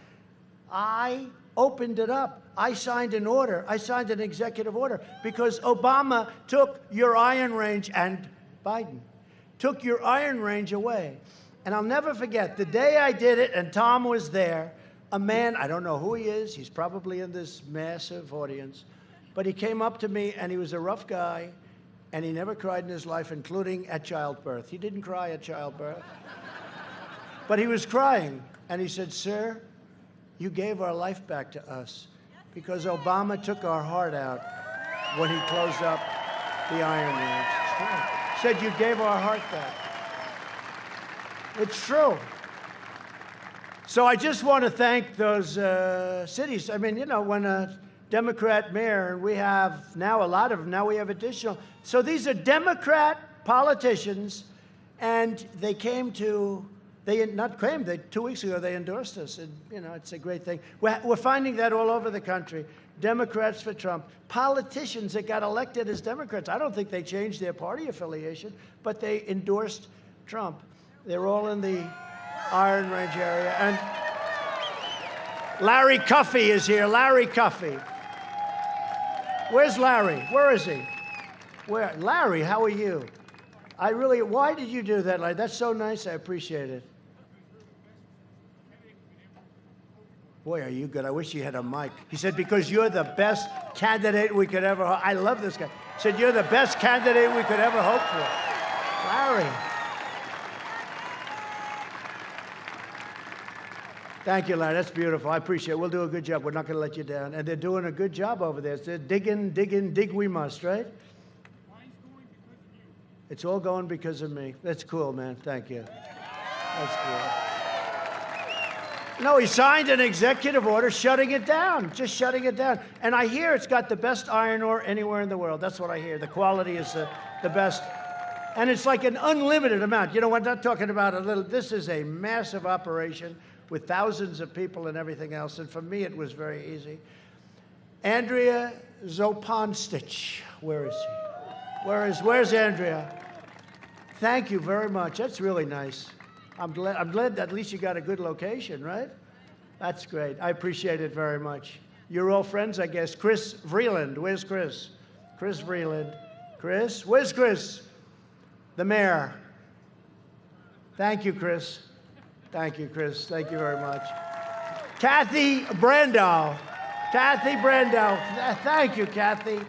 I opened it up. I signed an order. I signed an executive order because Obama took your Iron Range, and Biden took your Iron Range away. And I'll never forget, the day I did it, and Tom was there, a man, I don't know who he is, he's probably in this massive audience, but he came up to me, and he was a rough guy, and he never cried in his life, including at childbirth. He didn't cry at childbirth. But he was crying, and he said, sir, you gave our life back to us because Obama took our heart out when he closed up the Iron Range. It's true. Said you gave our heart back. It's true. So I just want to thank those cities. I mean, you know, when a Democrat mayor, and we have now a lot of them, now we have additional. So these are Democrat politicians, and they came to, they not claimed, 2 weeks ago they endorsed us, and you know, it's a great thing. We're finding that all over the country. Democrats for Trump. Politicians that got elected as Democrats, I don't think they changed their party affiliation, but they endorsed Trump. They're all in the Iron Range area. And Larry Cuffey is here. Larry Cuffey. Where's Larry? Where is he? Where? Larry, how are you? Why did you do that, Larry? That's so nice. I appreciate it. Boy, are you good. I wish you had a mic. He said, because you're the best candidate we could ever hope. I love this guy. He said, you're the best candidate we could ever hope for. Larry. Thank you, Larry. That's beautiful. I appreciate it. We'll do a good job. We're not going to let you down. And they're doing a good job over there. They're digging, dig we must, right? It's all going because of me. That's cool, man. Thank you. That's cool. No, he signed an executive order shutting it down, just shutting it down. And I hear it's got the best iron ore anywhere in the world. That's what I hear. The quality is the best. And it's like an unlimited amount. You know, we're not talking about a little. This is a massive operation with thousands of people and everything else. And for me, it was very easy. Andrea Zoponstich. Where is she? Where's Andrea? Thank you very much. That's really nice. I'm glad that at least you got a good location, right? That's great. I appreciate it very much. You're all friends, I guess. Chris Vreeland. Where's Chris? Chris Vreeland. Chris? Where's Chris? The mayor. Thank you, Chris. Thank you, Chris. Thank you very much. Kathy Brandow. Kathy Brandow. Thank you, Kathy.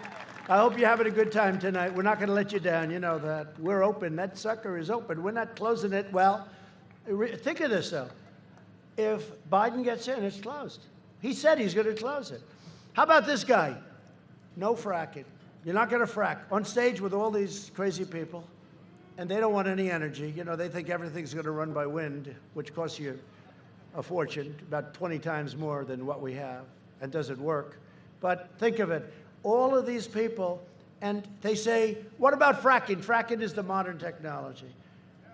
I hope you're having a good time tonight. We're not going to let you down. You know that. We're open. That sucker is open. We're not closing it. Well, think of this, though. If Biden gets in, it's closed. He said he's going to close it. How about this guy? No fracking. You're not going to frack. On stage with all these crazy people. and they don't want any energy. You know, they think everything's going to run by wind, which costs you a fortune, about 20 times more than what we have, and doesn't work. But think of it, all of these people, and they say, what about fracking? Fracking is the modern technology.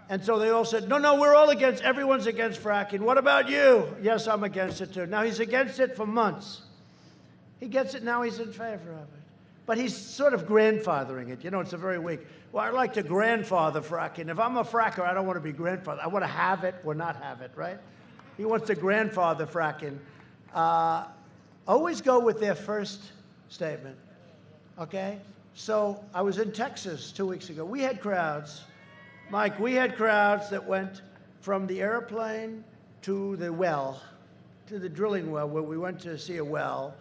And so they all said, no, we're all against, everyone's against fracking. What about you? Yes, I'm against it too. Now he's against it for months. He gets it, now he's in favor of it. But he's sort of grandfathering it. You know, it's a very weak. Well, I'd like to grandfather fracking. If I'm a fracker, I don't want to be grandfather. I want to have it or not have it, right? He wants to grandfather fracking. Always go with their first statement, okay? So I was in Texas 2 weeks ago. We had crowds. Mike, we had crowds that went from the airplane to the well, to the drilling well, where we went to see a well.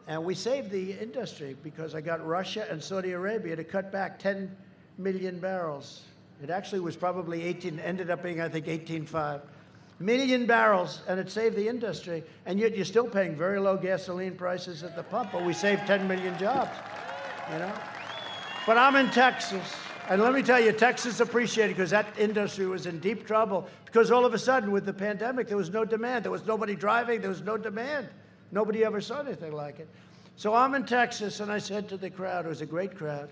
And we saved the industry because I got Russia and Saudi Arabia to cut back 10 million barrels. It actually was probably 18, ended up being, I think, 18.5 million barrels, and it saved the industry. And yet you're still paying very low gasoline prices at the pump, but we saved 10 million jobs, you know? But I'm in Texas, and let me tell you, Texas appreciated because that industry was in deep trouble because all of a sudden with the pandemic, there was no demand. There was nobody driving. There was no demand. Nobody ever saw anything like it. So I'm in Texas, and I said to the crowd, it was a great crowd,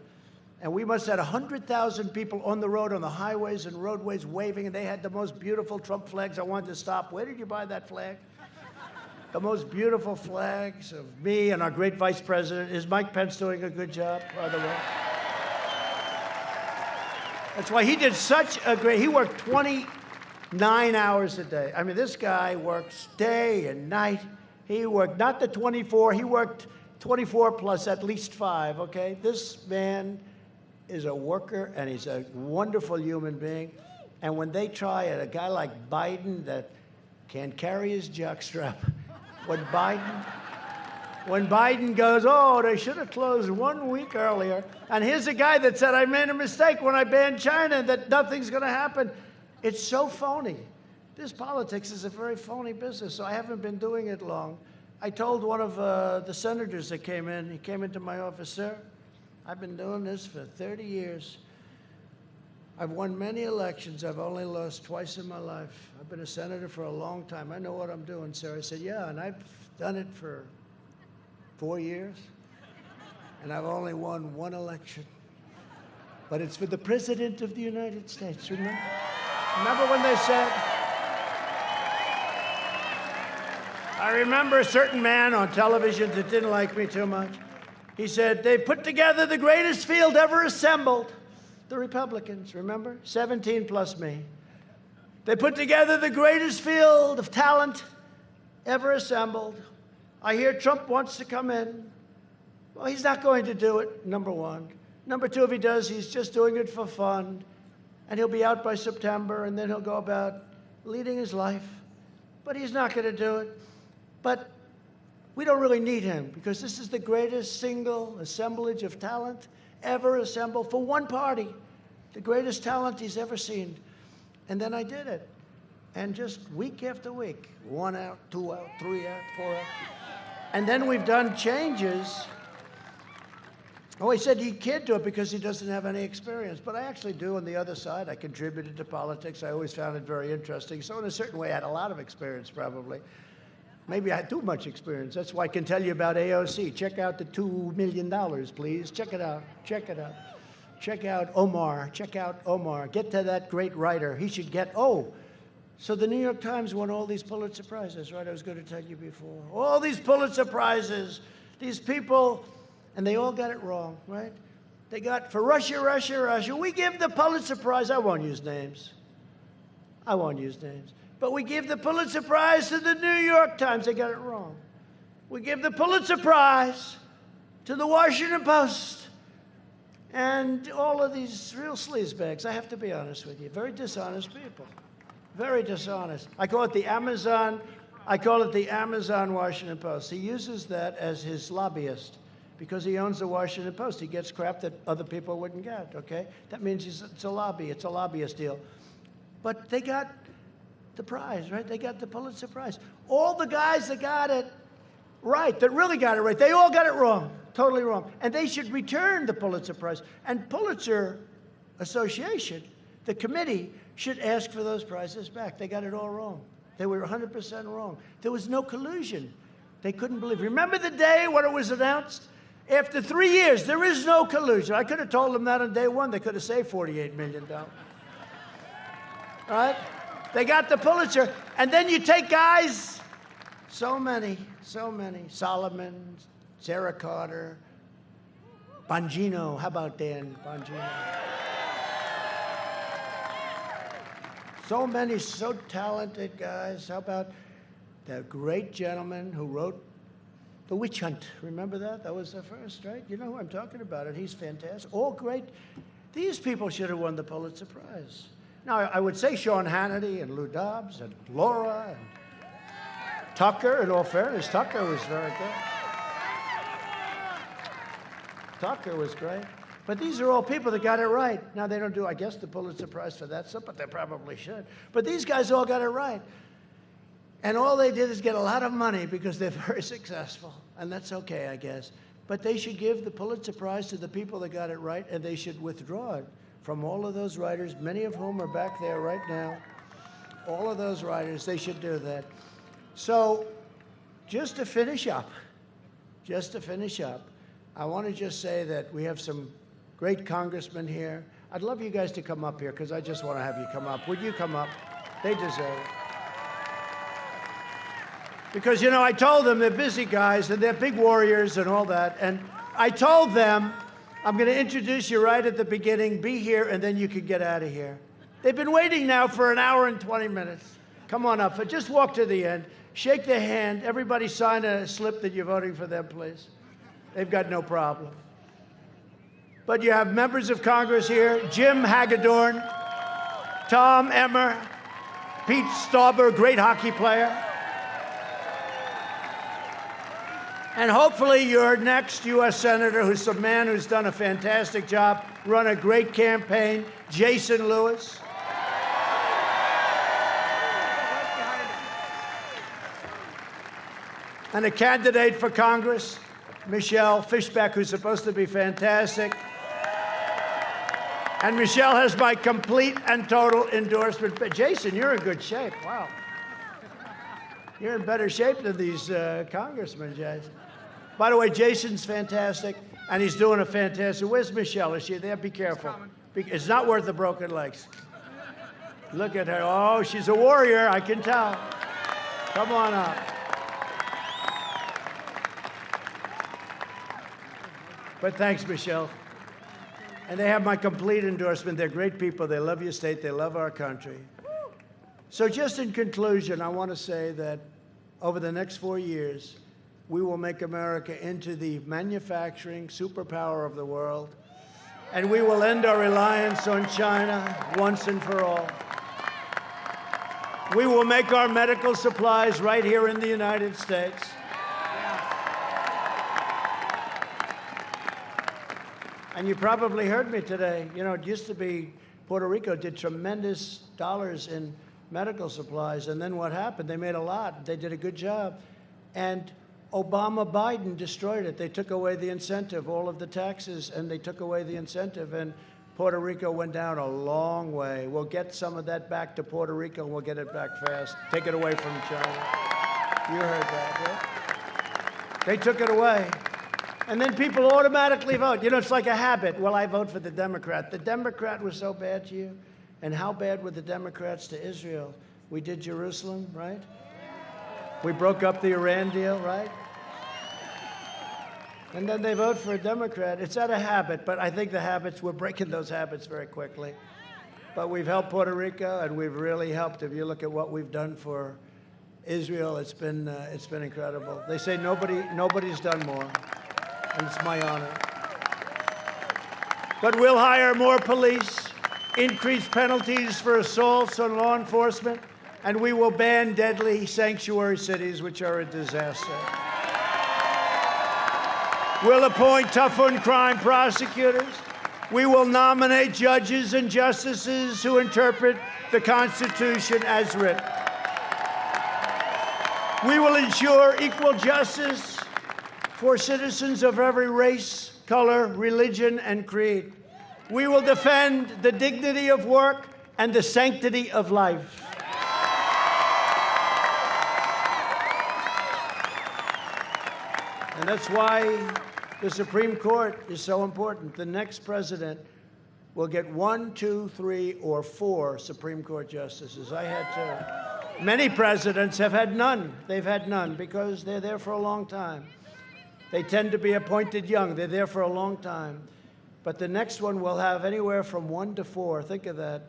and we must have had 100,000 people on the road, on the highways and roadways waving, and they had the most beautiful Trump flags. I wanted to stop. Where did you buy that flag? The most beautiful flags of me and our great vice president. Is Mike Pence doing a good job, by the way? That's why he did such a great, he worked 29 hours a day. I mean, this guy works day and night. He worked not the 24, he worked 24 plus at least 5, okay? This man is a worker, and he's a wonderful human being. And when they try it, a guy like Biden that can carry his jockstrap, when Biden goes, oh, they should have closed 1 week earlier. And here's a guy that said, I made a mistake when I banned China, that nothing's going to happen. It's so phony. This politics is a very phony business, so I haven't been doing it long. I told one of the senators that came in, he came into my office, sir, I've been doing this for 30 years. I've won many elections. I've only lost twice in my life. I've been a senator for a long time. I know what I'm doing, sir. I said, yeah, and I've done it for 4 years, and I've only won 1 election. But it's for the President of the United States, remember? Remember when they said, I remember a certain man on television that didn't like me too much. He said, they put together the greatest field ever assembled. The Republicans, remember? 17 plus me. They put together the greatest field of talent ever assembled. I hear Trump wants to come in. Well, he's not going to do it, number one. Number two, if he does, he's just doing it for fun. And he'll be out by September, and then he'll go about leading his life. But he's not going to do it. But we don't really need him, because this is the greatest single assemblage of talent ever assembled for one party. The greatest talent he's ever seen. And then I did it. And just week after week, 1 out, 2 out, 3 out, 4 out. And then we've done changes. Oh, he said he can't do it because he doesn't have any experience. But I actually do on the other side. I contributed to politics. I always found it very interesting. So in a certain way, I had a lot of experience, probably. Maybe I had too much experience. That's why I can tell you about AOC. Check out the $2 million, please. Check it out. Check it out. Check out Omar. Check out Omar. Get to that great writer. He should get, so the New York Times won all these Pulitzer Prizes, right? I was going to tell you before. All these Pulitzer Prizes, these people, and they all got it wrong, right? They got, for Russia, Russia, Russia, we give the Pulitzer Prize. I won't use names. I won't use names. But we give the Pulitzer Prize to the New York Times. They got it wrong. We give the Pulitzer Prize to the Washington Post. And all of these real sleazebags, I have to be honest with you, very dishonest people. Very dishonest. I call it the Amazon Washington Post. He uses that as his lobbyist because he owns the Washington Post. He gets crap that other people wouldn't get, okay? That means it's a lobbyist deal. But they got the prize, right? They got the Pulitzer Prize. All the guys that got it right, that really got it right, they all got it wrong, totally wrong. And they should return the Pulitzer Prize. And Pulitzer Association The committee should ask for those prizes back. They got it all wrong. They were 100% wrong. There was no collusion. They couldn't believe. Remember the day when it was announced? After 3 years, there is no collusion. I could have told them that on day one. They could have saved $48 million. Right? They got the Pulitzer. And then you take guys, so many. Solomon, Sarah Carter, Bongino. How about Dan Bongino? So many, so talented guys. How about the great gentleman who wrote The Witch Hunt? Remember that? That was the first, right? You know who I'm talking about, and he's fantastic. All great. These people should have won the Pulitzer Prize. Now, I would say Sean Hannity and Lou Dobbs and Laura and Tucker. In all fairness, Tucker was very good. Tucker was great. But these are all people that got it right. Now, they don't do, I guess, the Pulitzer Prize for that stuff, but they probably should. But these guys all got it right. And all they did is get a lot of money because they're very successful. And that's okay, I guess. But they should give the Pulitzer Prize to the people that got it right, and they should withdraw it from all of those writers, many of whom are back there right now. All of those writers, they should do that. So just to finish up, I want to just say that we have some great congressmen here. I'd love you guys to come up here because I just want to have you come up. Would you come up? They deserve it. Because, you know, I told them they're busy guys and they're big warriors and all that. And I told them, I'm going to introduce you right at the beginning. Be here, and then you can get out of here. They've been waiting now for 1 hour and 20 minutes. Come on up. Just walk to the end. Shake their hand. Everybody sign a slip that you're voting for them, please. They've got no problem. But you have members of Congress here, Jim Hagedorn, Tom Emmer, Pete Stauber, great hockey player. And hopefully your next U.S. Senator, who's a man who's done a fantastic job, run a great campaign, Jason Lewis. And a candidate for Congress, Michelle Fishbeck, who's supposed to be fantastic. And Michelle has my complete and total endorsement. But Jason, you're in good shape. Wow. You're in better shape than these congressmen, Jason. By the way, Jason's fantastic, and he's doing a fantastic. Where's Michelle? Is she there? Be careful. It's not worth the broken legs. Look at her. Oh, she's a warrior. I can tell. Come on up. But thanks, Michelle. And they have my complete endorsement. They're great people. They love your state. They love our country. So just in conclusion, I want to say that over the next 4 years, we will make America into the manufacturing superpower of the world, and we will end our reliance on China once and for all. We will make our medical supplies right here in the United States. And you probably heard me today. You know, it used to be Puerto Rico did tremendous dollars in medical supplies, and then what happened? They made a lot. They did a good job. And Obama-Biden destroyed it. They took away the incentive, all of the taxes, and they took away the incentive, and Puerto Rico went down a long way. We'll get some of that back to Puerto Rico, and we'll get it back fast. Take it away from China. You heard that, right? They took it away. And then people automatically vote. You know, it's like a habit. Well, I vote for the Democrat. The Democrat was so bad to you. And how bad were the Democrats to Israel? We did Jerusalem, right? We broke up the Iran deal, right? And then they vote for a Democrat. It's out of habit, but I think we're breaking those habits very quickly. But we've helped Puerto Rico, and we've really helped. If you look at what we've done for Israel, it's been incredible. They say nobody's done more, and it's my honor. But we'll hire more police, increase penalties for assaults on law enforcement, and we will ban deadly sanctuary cities, which are a disaster. We'll appoint tough-on-crime prosecutors. We will nominate judges and justices who interpret the Constitution as written. We will ensure equal justice for citizens of every race, color, religion, and creed. We will defend the dignity of work and the sanctity of life. And that's why the Supreme Court is so important. The next president will get 1, 2, 3, or 4 Supreme Court justices. I had to. Many presidents have had none. They've had none because they're there for a long time. They tend to be appointed young. They're there for a long time. But the next one will have anywhere from 1 to 4. Think of that.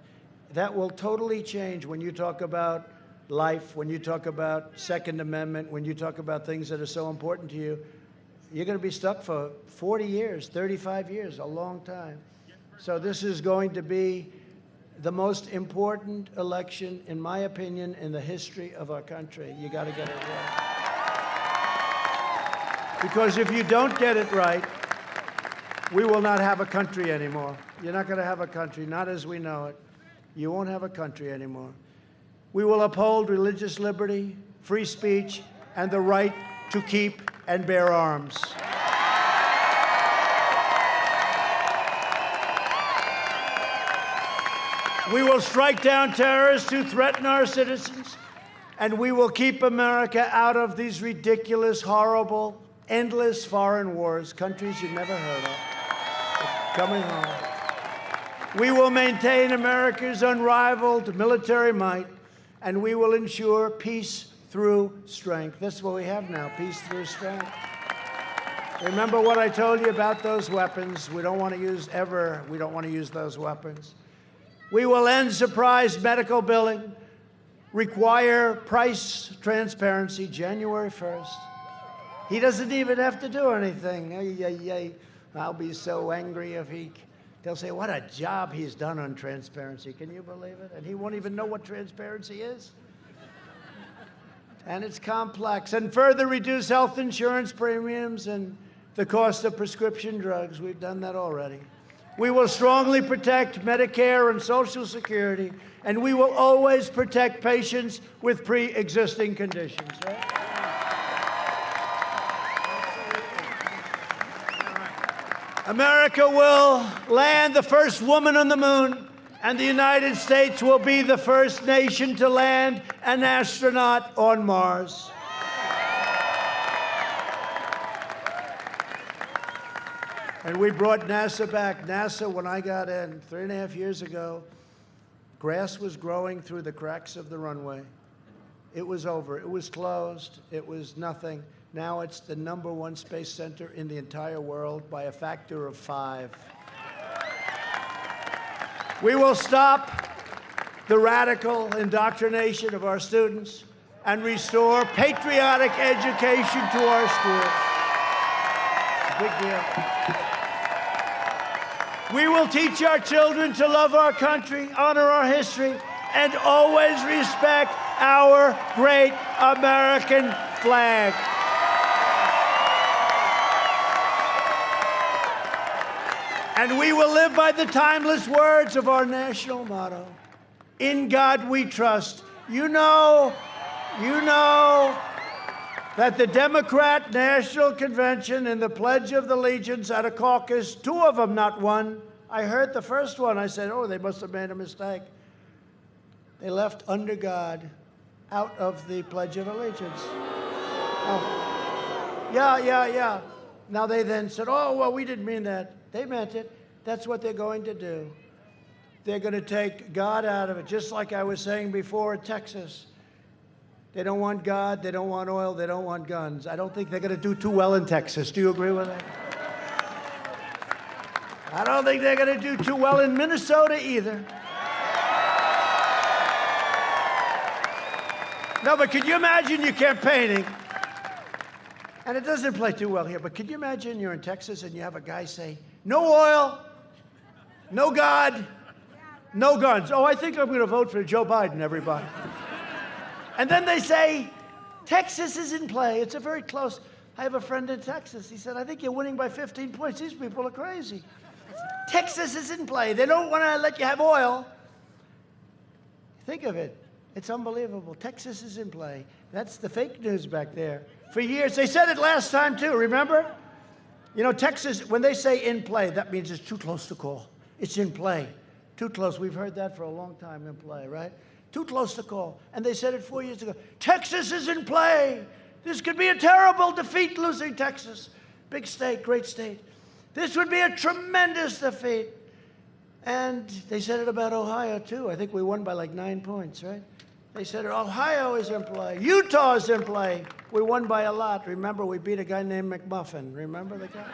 That will totally change when you talk about life, when you talk about Second Amendment, when you talk about things that are so important to you. You're going to be stuck for 40 years, 35 years, a long time. So this is going to be the most important election, in my opinion, in the history of our country. You got to get it right. Because if you don't get it right, we will not have a country anymore. You're not going to have a country, not as we know it. You won't have a country anymore. We will uphold religious liberty, free speech, and the right to keep and bear arms. We will strike down terrorists who threaten our citizens, and we will keep America out of these ridiculous, horrible, endless foreign wars, countries you've never heard of, coming home. We will maintain America's unrivaled military might, and we will ensure peace through strength. That's what we have now, peace through strength. Remember what I told you about those weapons. We don't want to use those weapons. We will end surprise medical billing, require price transparency January 1st. He doesn't even have to do anything. I'll be so angry if they'll say, what a job he's done on transparency. Can you believe it? And he won't even know what transparency is. And it's complex. And further reduce health insurance premiums and the cost of prescription drugs. We've done that already. We will strongly protect Medicare and Social Security, and we will always protect patients with pre-existing conditions. Right? America will land the first woman on the moon, and the United States will be the first nation to land an astronaut on Mars. And we brought NASA back. NASA, when I got in 3.5 years ago, grass was growing through the cracks of the runway. It was over. It was closed. It was nothing. Now it's the #1 space center in the entire world by a factor of 5. We will stop the radical indoctrination of our students and restore patriotic education to our schools. It's a big deal. We will teach our children to love our country, honor our history, and always respect our great American flag. And we will live by the timeless words of our national motto, "In God we trust." You know that the Democrat National Convention and the Pledge of Allegiance had a caucus, 2 of them, not 1. I heard the first one. I said, oh, they must have made a mistake. They left "under God" out of the Pledge of Allegiance. Oh. Yeah. Now they then said, oh, well, we didn't mean that. They meant it. That's what they're going to do. They're going to take God out of it, just like I was saying before in Texas. They don't want God, they don't want oil, they don't want guns. I don't think they're going to do too well in Texas. Do you agree with that? I don't think they're going to do too well in Minnesota either. No, but could you imagine you're campaigning, and it doesn't play too well here, but could you imagine you're in Texas and you have a guy say, no oil, no God, no guns. Oh, I think I'm going to vote for Joe Biden, everybody. And then they say, Texas is in play. It's a very close. I have a friend in Texas. He said, I think you're winning by 15 points. These people are crazy. Texas is in play. They don't want to let you have oil. Think of it. It's unbelievable. Texas is in play. That's the fake news back there. For years, they said it last time too, remember? You know, Texas, when they say in play, that means it's too close to call. It's in play. Too close. We've heard that for a long time in play, right? Too close to call. And they said it 4 years ago. Texas is in play. This could be a terrible defeat, losing Texas. Big state, great state. This would be a tremendous defeat. And they said it about Ohio, too. I think we won by like 9 points, right? They said Ohio is in play. Utah is in play. We won by a lot. Remember, we beat a guy named McMuffin. Remember the guy?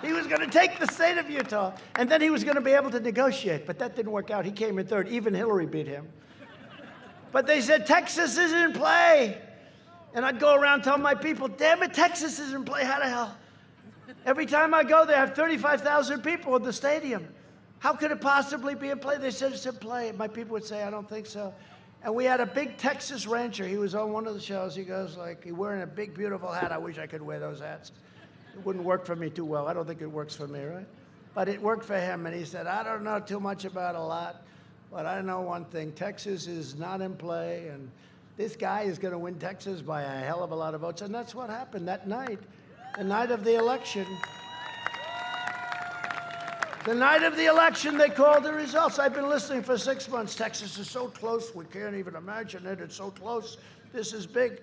He was going to take the state of Utah, and then he was going to be able to negotiate. But that didn't work out. He came in third. Even Hillary beat him. But they said, Texas is in play. And I'd go around telling my people, damn it, Texas is in play. How the hell? Every time I go, they have 35,000 people in the stadium. How could it possibly be in play? They said it's in play. My people would say, I don't think so. And we had a big Texas rancher. He was on one of the shows. He goes like, he's wearing a big, beautiful hat. I wish I could wear those hats. It wouldn't work for me too well. I don't think it works for me, right? But it worked for him. And he said, I don't know too much about a lot, but I know one thing. Texas is not in play. And this guy is going to win Texas by a hell of a lot of votes. And that's what happened that night, the night of the election. The night of the election, they called the results. I've been listening for 6 months. Texas is so close, we can't even imagine it. It's so close. This is big.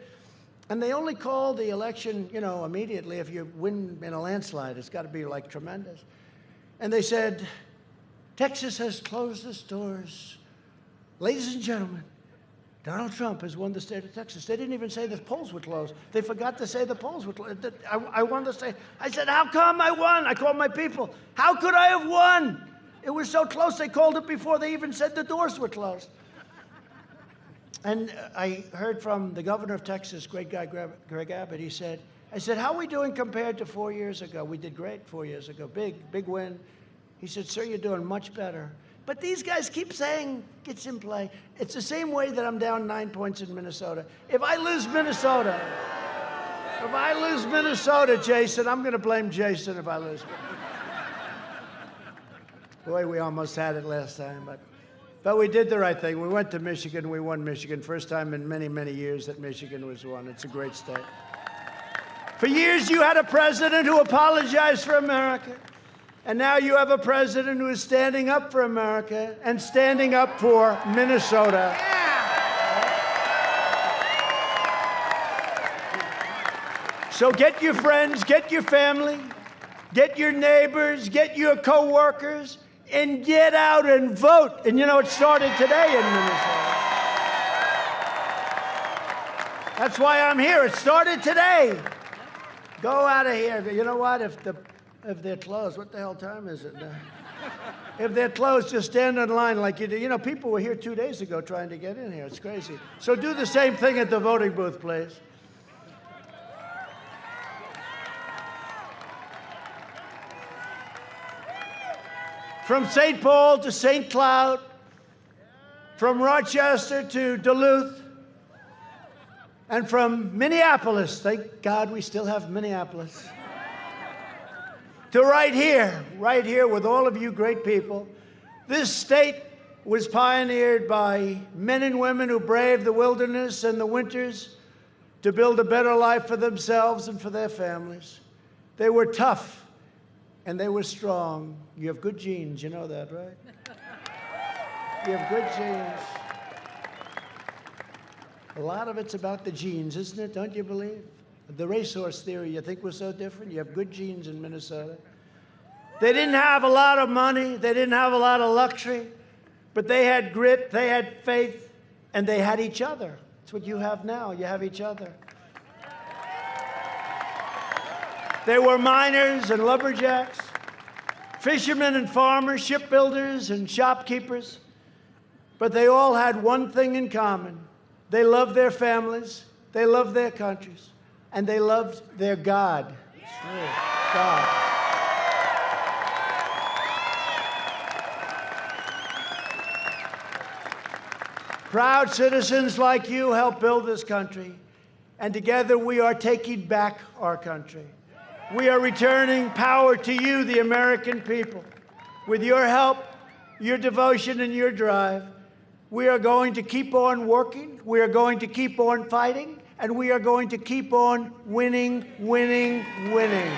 And they only called the election, you know, immediately. If you win in a landslide, it's got to be like tremendous. And they said, Texas has closed its doors. Ladies and gentlemen, Donald Trump has won the state of Texas. They didn't even say the polls would close. They forgot to say the polls would close. I wanted to say, I said, how come I won? I called my people. How could I have won? It was so close. They called it before they even said the doors were closed. And I heard from the governor of Texas, great guy, Greg Abbott. He said, I said, how are we doing compared to 4 years ago? We did great 4 years ago. Big win. He said, sir, you're doing much better. But these guys keep saying it's in play. It's the same way that I'm down 9 points in Minnesota. If I lose Minnesota, Jason, I'm going to blame Jason if I lose. Boy, we almost had it last time, but we did the right thing. We went to Michigan. We won Michigan. First time in many, many years that Michigan was won. It's a great state. For years, you had a president who apologized for America. And now you have a president who is standing up for America and standing up for Minnesota. Yeah. So get your friends, get your family, get your neighbors, get your co-workers, and get out and vote. And you know, it started today in Minnesota. That's why I'm here. It started today. Go out of here. You know what? If they're closed, what the hell time is it now? If they're closed, just stand in line like you do. You know, people were here 2 days ago trying to get in here. It's crazy. So do the same thing at the voting booth, please. From St. Paul to St. Cloud, from Rochester to Duluth, and from Minneapolis, thank God we still have Minneapolis, to right here with all of you great people. This state was pioneered by men and women who braved the wilderness and the winters to build a better life for themselves and for their families. They were tough and they were strong. You have good genes, you know that, right? You have good genes. A lot of it's about the genes, isn't it? Don't you believe? The racehorse theory, you think we're so different? You have good genes in Minnesota. They didn't have a lot of money. They didn't have a lot of luxury. But they had grit, they had faith, and they had each other. That's what you have now. You have each other. They were miners and lumberjacks, fishermen and farmers, shipbuilders and shopkeepers. But they all had one thing in common. They loved their families, they loved their countries, and they loved their God. God. Proud citizens like you help build this country, and together we are taking back our country. We are returning power to you, the American people. With your help, your devotion, and your drive, we are going to keep on working, we are going to keep on fighting, and we are going to keep on winning, winning, winning.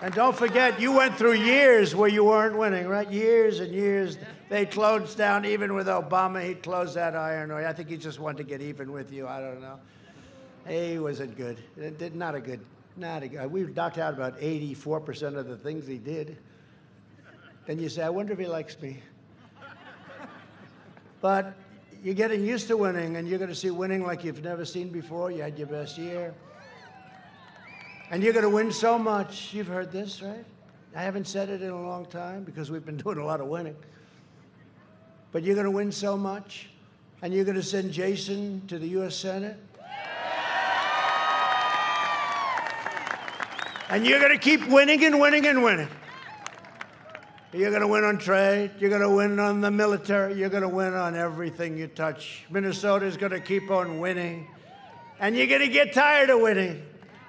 And don't forget, you went through years where you weren't winning, right? Years and years. They closed down, even with Obama, he closed that iron. I think he just wanted to get even with you. I don't know. He wasn't good. Not a good. We've knocked out about 84% of the things he did. And you say, I wonder if he likes me. But you're getting used to winning, and you're going to see winning like you've never seen before. You had your best year. And you're going to win so much. You've heard this, right? I haven't said it in a long time because we've been doing a lot of winning. But you're going to win so much, and you're going to send Jason to the U.S. Senate. And you're going to keep winning and winning and winning. You're going to win on trade. You're going to win on the military. You're going to win on everything you touch. Minnesota's going to keep on winning. And you're going to get tired of winning.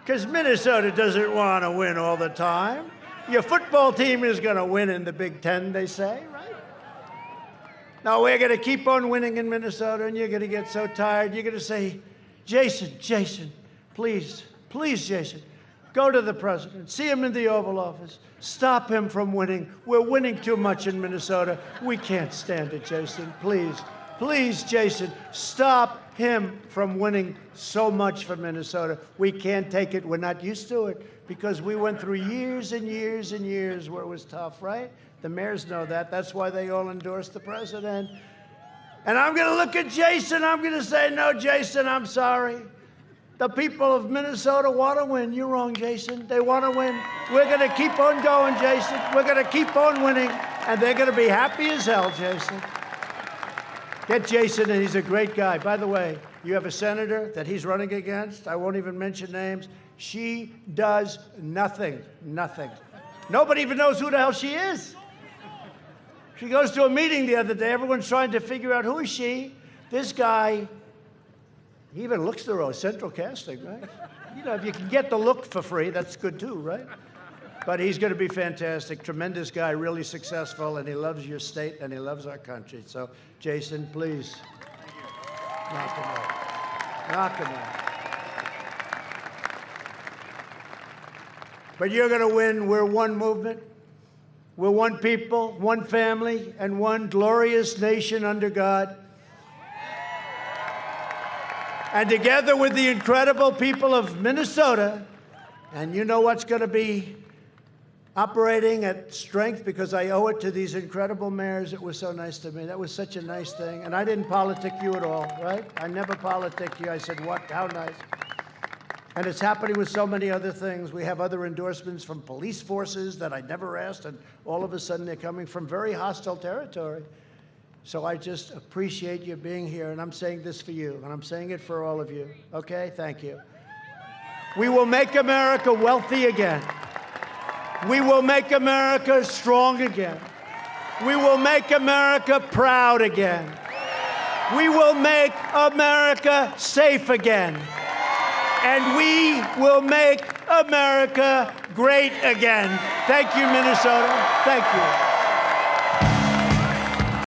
Because Minnesota doesn't want to win all the time. Your football team is going to win in the Big Ten, they say, right? No, we're going to keep on winning in Minnesota, and you're going to get so tired. You're going to say, Jason, please, Jason, go to the president. See him in the Oval Office. Stop him from winning. We're winning too much in Minnesota. We can't stand it, Jason. Please, Jason, stop him from winning so much for Minnesota. We can't take it. We're not used to it because we went through years and years and years where it was tough, right? The mayors know that. That's why they all endorsed the president. And I'm going to look at Jason. I'm going to say, no, Jason, I'm sorry. The people of Minnesota want to win. You're wrong, Jason. They want to win. We're going to keep on going, Jason. We're going to keep on winning. And they're going to be happy as hell, Jason. Get Jason, and he's a great guy. By the way, you have a senator that he's running against. I won't even mention names. She does nothing. Nobody even knows who the hell she is. She goes to a meeting the other day. Everyone's trying to figure out who is she. This guy, he even looks the role. Central casting, right? You know, if you can get the look for free, that's good too, right? But he's going to be fantastic, tremendous guy, really successful, and he loves your state and he loves our country. So, Jason, please, knock him out. But you're going to win. We're one movement. We're one people, one family, and one glorious nation under God. And together with the incredible people of Minnesota, and you know what's going to be operating at strength, because I owe it to these incredible mayors that were so nice to me. That was such a nice thing. And I didn't politic you at all, right? I never politic you. I said, what? How nice. And it's happening with so many other things. We have other endorsements from police forces that I never asked, and all of a sudden they're coming from very hostile territory. So I just appreciate you being here, and I'm saying this for you, and I'm saying it for all of you. Okay? Thank you. We will make America wealthy again. We will make America strong again. We will make America proud again. We will make America safe again. And we will make America great again. Thank you, Minnesota. Thank you.